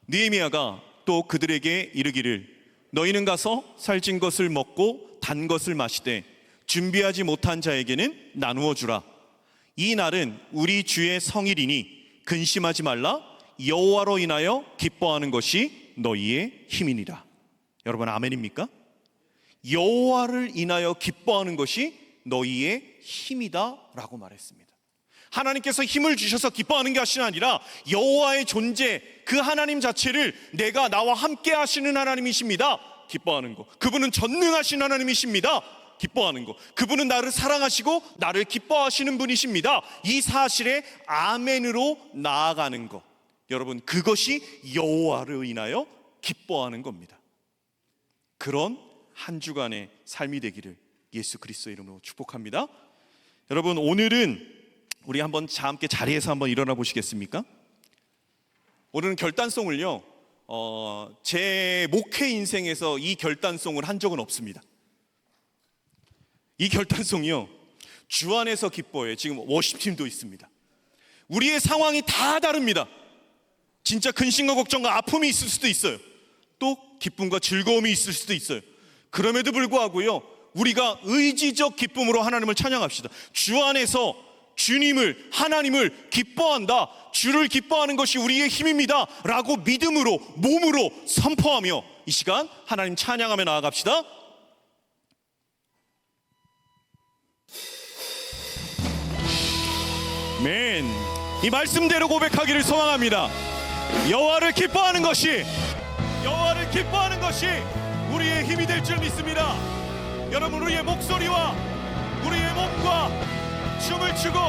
느헤미야가 또 그들에게 이르기를, 너희는 가서 살찐 것을 먹고 단 것을 마시되 준비하지 못한 자에게는 나누어 주라. 이 날은 우리 주의 성일이니 근심하지 말라. 여호와로 인하여 기뻐하는 것이 너희의 힘이니라. 여러분, 아멘입니까? 여호와를 인하여 기뻐하는 것이 너희의 힘이다 라고 말했습니다. 하나님께서 힘을 주셔서 기뻐하는 것이 아니라 여호와의 존재, 그 하나님 자체를, 내가 나와 함께 하시는 하나님이십니다, 기뻐하는 것. 그분은 전능하신 하나님이십니다, 기뻐하는 것. 그분은 나를 사랑하시고 나를 기뻐하시는 분이십니다, 이 사실에 아멘으로 나아가는 것. 여러분, 그것이 여호와를 인하여 기뻐하는 겁니다. 그런 한 주간의 삶이 되기를 예수 그리스도의 이름으로 축복합니다. 여러분, 오늘은 우리 한번 함께 자리에서 한번 일어나 보시겠습니까? 오늘은 결단송을요, 제 목회 인생에서 이 결단송을 한 적은 없습니다. 이 결단송이요, 주 안에서 기뻐해. 지금 워십팀도 있습니다. 우리의 상황이 다 다릅니다. 진짜 근심과 걱정과 아픔이 있을 수도 있어요. 또 기쁨과 즐거움이 있을 수도 있어요. 그럼에도 불구하고요, 우리가 의지적 기쁨으로 하나님을 찬양합시다. 주 안에서 주님을, 하나님을 기뻐한다, 주를 기뻐하는 것이 우리의 힘입니다 라고 믿음으로, 몸으로 선포하며 이 시간 하나님 찬양하며 나아갑시다. 아멘. 이 말씀대로 고백하기를 소망합니다. 여호와를 기뻐하는 것이 우리의 힘이 될 줄 믿습니다. 여러분, 우리의 목소리와 우리의 몸과 춤을 추고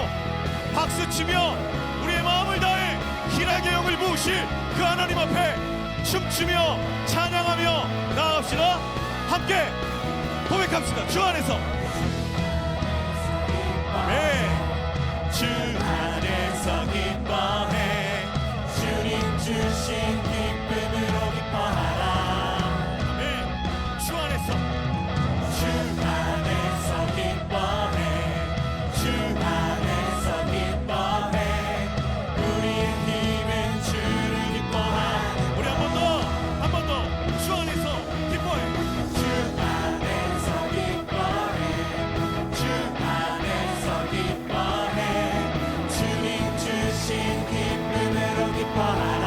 박수치며 우리의 마음을 다해 희락의 영을 부으실 그 하나님 앞에 춤추며 찬양하며 나아갑시다. 함께 고백합시다. 주 안에서, 주 안에서 기뻐해. 주님 주신 기쁨으로 기뻐하라. 주 안에서 기뻐해. 주 안에서 기뻐해. 우리의 힘은 주를 기뻐하는. 우리 한 번 더 주 안에서 기뻐해. 주 안에서 기뻐해. 주 안에서 기뻐해. 주님 주신 기쁨으로 기뻐하라.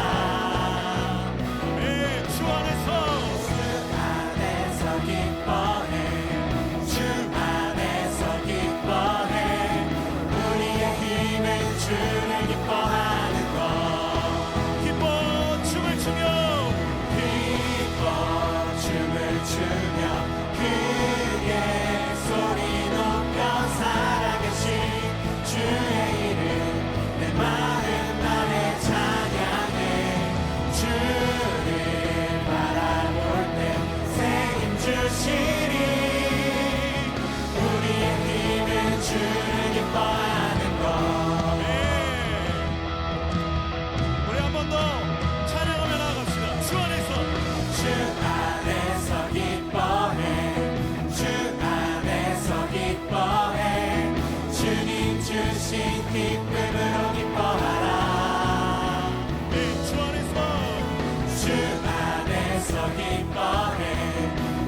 기쁨으로 기뻐하라. 주 안에서 주 안에서 기뻐해.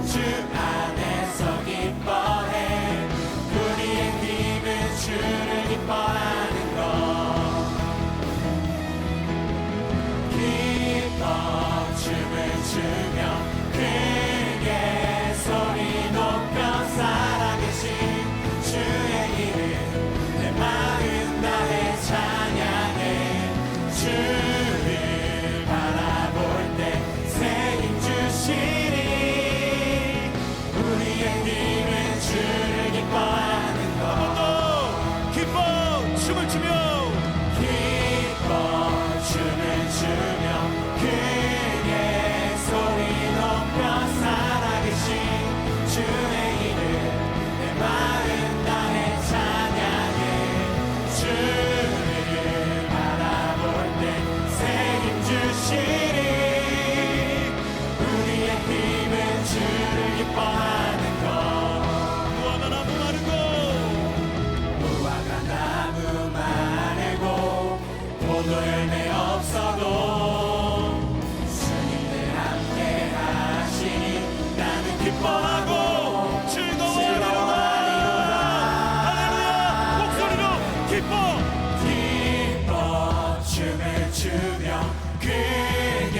주 안에서 기뻐해. 우리의 힘은 주를 기뻐하는 것. 기뻐 춤을 추며 크게 소리 높여 살아계신 주의 이름 내 마음 다해 찬양해. 주를 바라볼 때 새 힘 주시니 우리의 힘은 주를 기뻐하는 것. 기뻐 춤을 추며 기뻐 춤을 추며 크게 소리 높여 살아계신 주의 이름 내 마음 다해 찬양해. 주를 바라볼 때 새 힘 주시니 우리의 힘은 주를 기뻐하는 것. 무화과 나무 마르고 무화과 나무 마르고 포도 열매 없어도 주님들 함께 하시니 나는 기뻐하고 즐거워하리로다. 할렐루야. 목소리로 기뻐 기뻐 춤을 추며 크게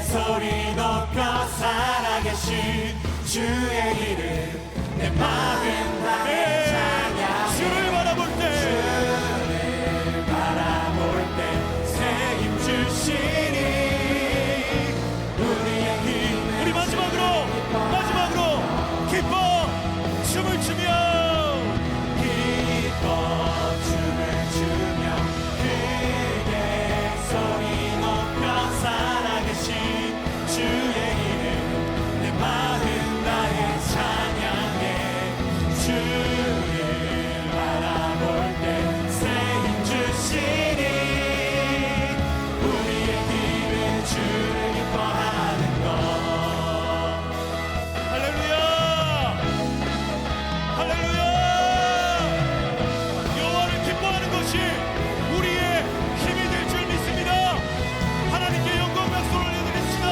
소리 높여 살아계신 주의 이름 내 마음 다해 찬양해. 주를 바라볼 때 바라볼 때 새 힘 주시니 우리의 힘. 우리 마지막으로 기뻐 춤을 추며 기뻐 춤을 추며 크게 소리 높여 살아계신 주의 이름 내 마음 다해 찬양해. 주를 바라볼 때 새 힘 주시니 우리의 힘은 주를 기뻐하는 것. 할렐루야. 할렐루야. 여호와를 기뻐하는 것이 우리의 힘이 될 줄 믿습니다. 하나님께 영광 박수 올려드립시다.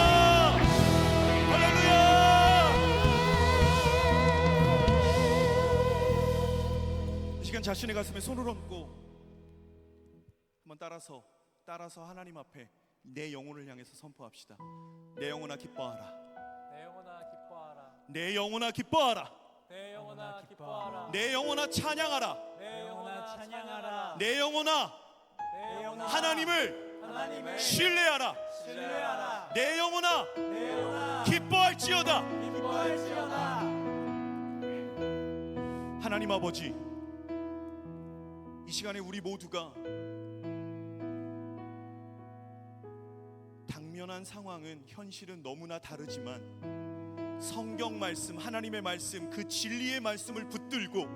할렐루야. 이 시간 자신의 가슴에 손을 얹고 한번 따라서 하나님 앞에 내 영혼을 향해서 선포합시다. 내 영혼아 기뻐하라. 내 영혼아 기뻐하라. 내 영혼아 기뻐하라. 내 영혼아 기뻐하라. 내 영혼아 찬양하라. 내 영혼아 찬양하라. 내 영혼아 내 영혼아 하나님을 신뢰하라. 신뢰하라. 내 영혼아 내 영혼아 기뻐할지어다. 기뻐할지어다. 하나님 아버지, 이 시간에 우리 모두가 당면한 상황은 현실은 너무나 다르지만 성경 말씀, 하나님의 말씀, 그 진리의 말씀을 붙들고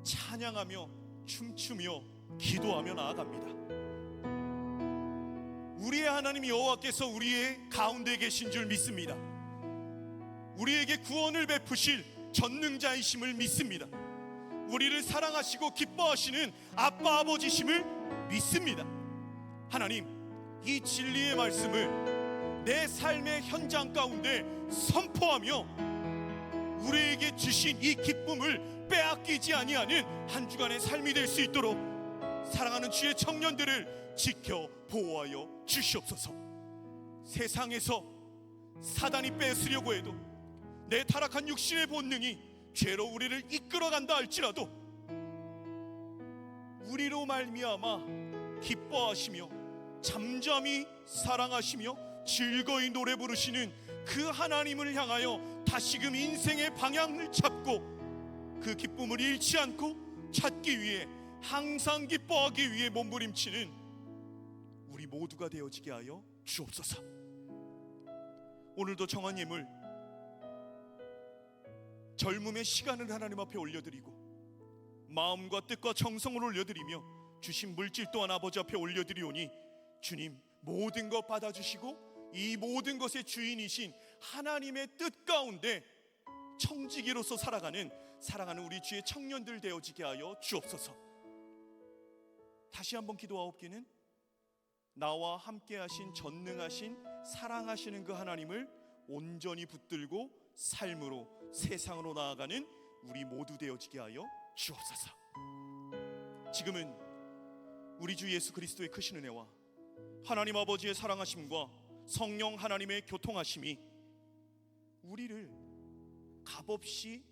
찬양하며 춤추며 기도하며 나아갑니다. 우리의 하나님 여호와께서 우리의 가운데 계신 줄 믿습니다. 우리에게 구원을 베푸실 전능자이심을 믿습니다. 우리를 사랑하시고 기뻐하시는 아빠 아버지심을 믿습니다. 하나님, 이 진리의 말씀을 내 삶의 현장 가운데 선포하며 우리에게 주신 이 기쁨을 빼앗기지 아니하는 한 주간의 삶이 될 수 있도록 사랑하는 주의 청년들을 지켜 보호하여 주시옵소서. 세상에서 사단이 뺏으려고 해도 내 타락한 육신의 본능이 죄로 우리를 이끌어간다 할지라도 우리로 말미암아 기뻐하시며 잠잠히 사랑하시며 즐거이 노래 부르시는 그 하나님을 향하여 다시금 인생의 방향을 잡고 그 기쁨을 잃지 않고 찾기 위해 항상 기뻐하기 위해 몸부림치는 우리 모두가 되어지게 하여 주옵소서. 오늘도 정한 예물 젊음의 시간을 하나님 앞에 올려드리고 마음과 뜻과 정성을 올려드리며 주신 물질 또한 아버지 앞에 올려드리오니 주님 모든 것 받아주시고 이 모든 것의 주인이신 하나님의 뜻 가운데 청지기로서 살아가는 사랑하는 우리 주의 청년들 되어지게 하여 주옵소서. 다시 한번 기도하옵기는 나와 함께 하신 전능하신 사랑하시는 그 하나님을 온전히 붙들고 삶으로 세상으로 나아가는 우리 모두 되어지게 하여 주옵소서. 지금은 우리 주 예수 그리스도의 크신 은혜와 하나님 아버지의 사랑하심과 성령 하나님의 교통하심이 우리를 값없이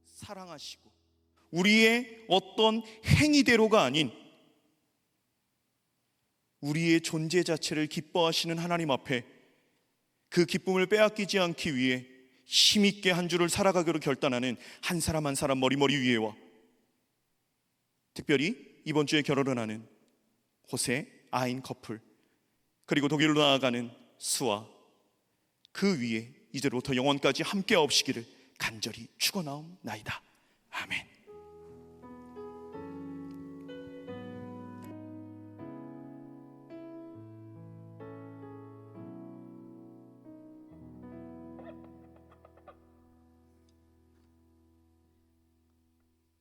사랑하시고 우리의 어떤 행위대로가 아닌 우리의 존재 자체를 기뻐하시는 하나님 앞에 그 기쁨을 빼앗기지 않기 위해 힘있게 한 주를 살아가기로 결단하는 한 사람 한 사람 머리 위에와 특별히 이번 주에 결혼을 하는 호세, 아인 커플, 그리고 독일로 나아가는 수아, 그 위에 이제로부터 영원까지 함께 없시기를 간절히 축원하옵나이다. 아멘.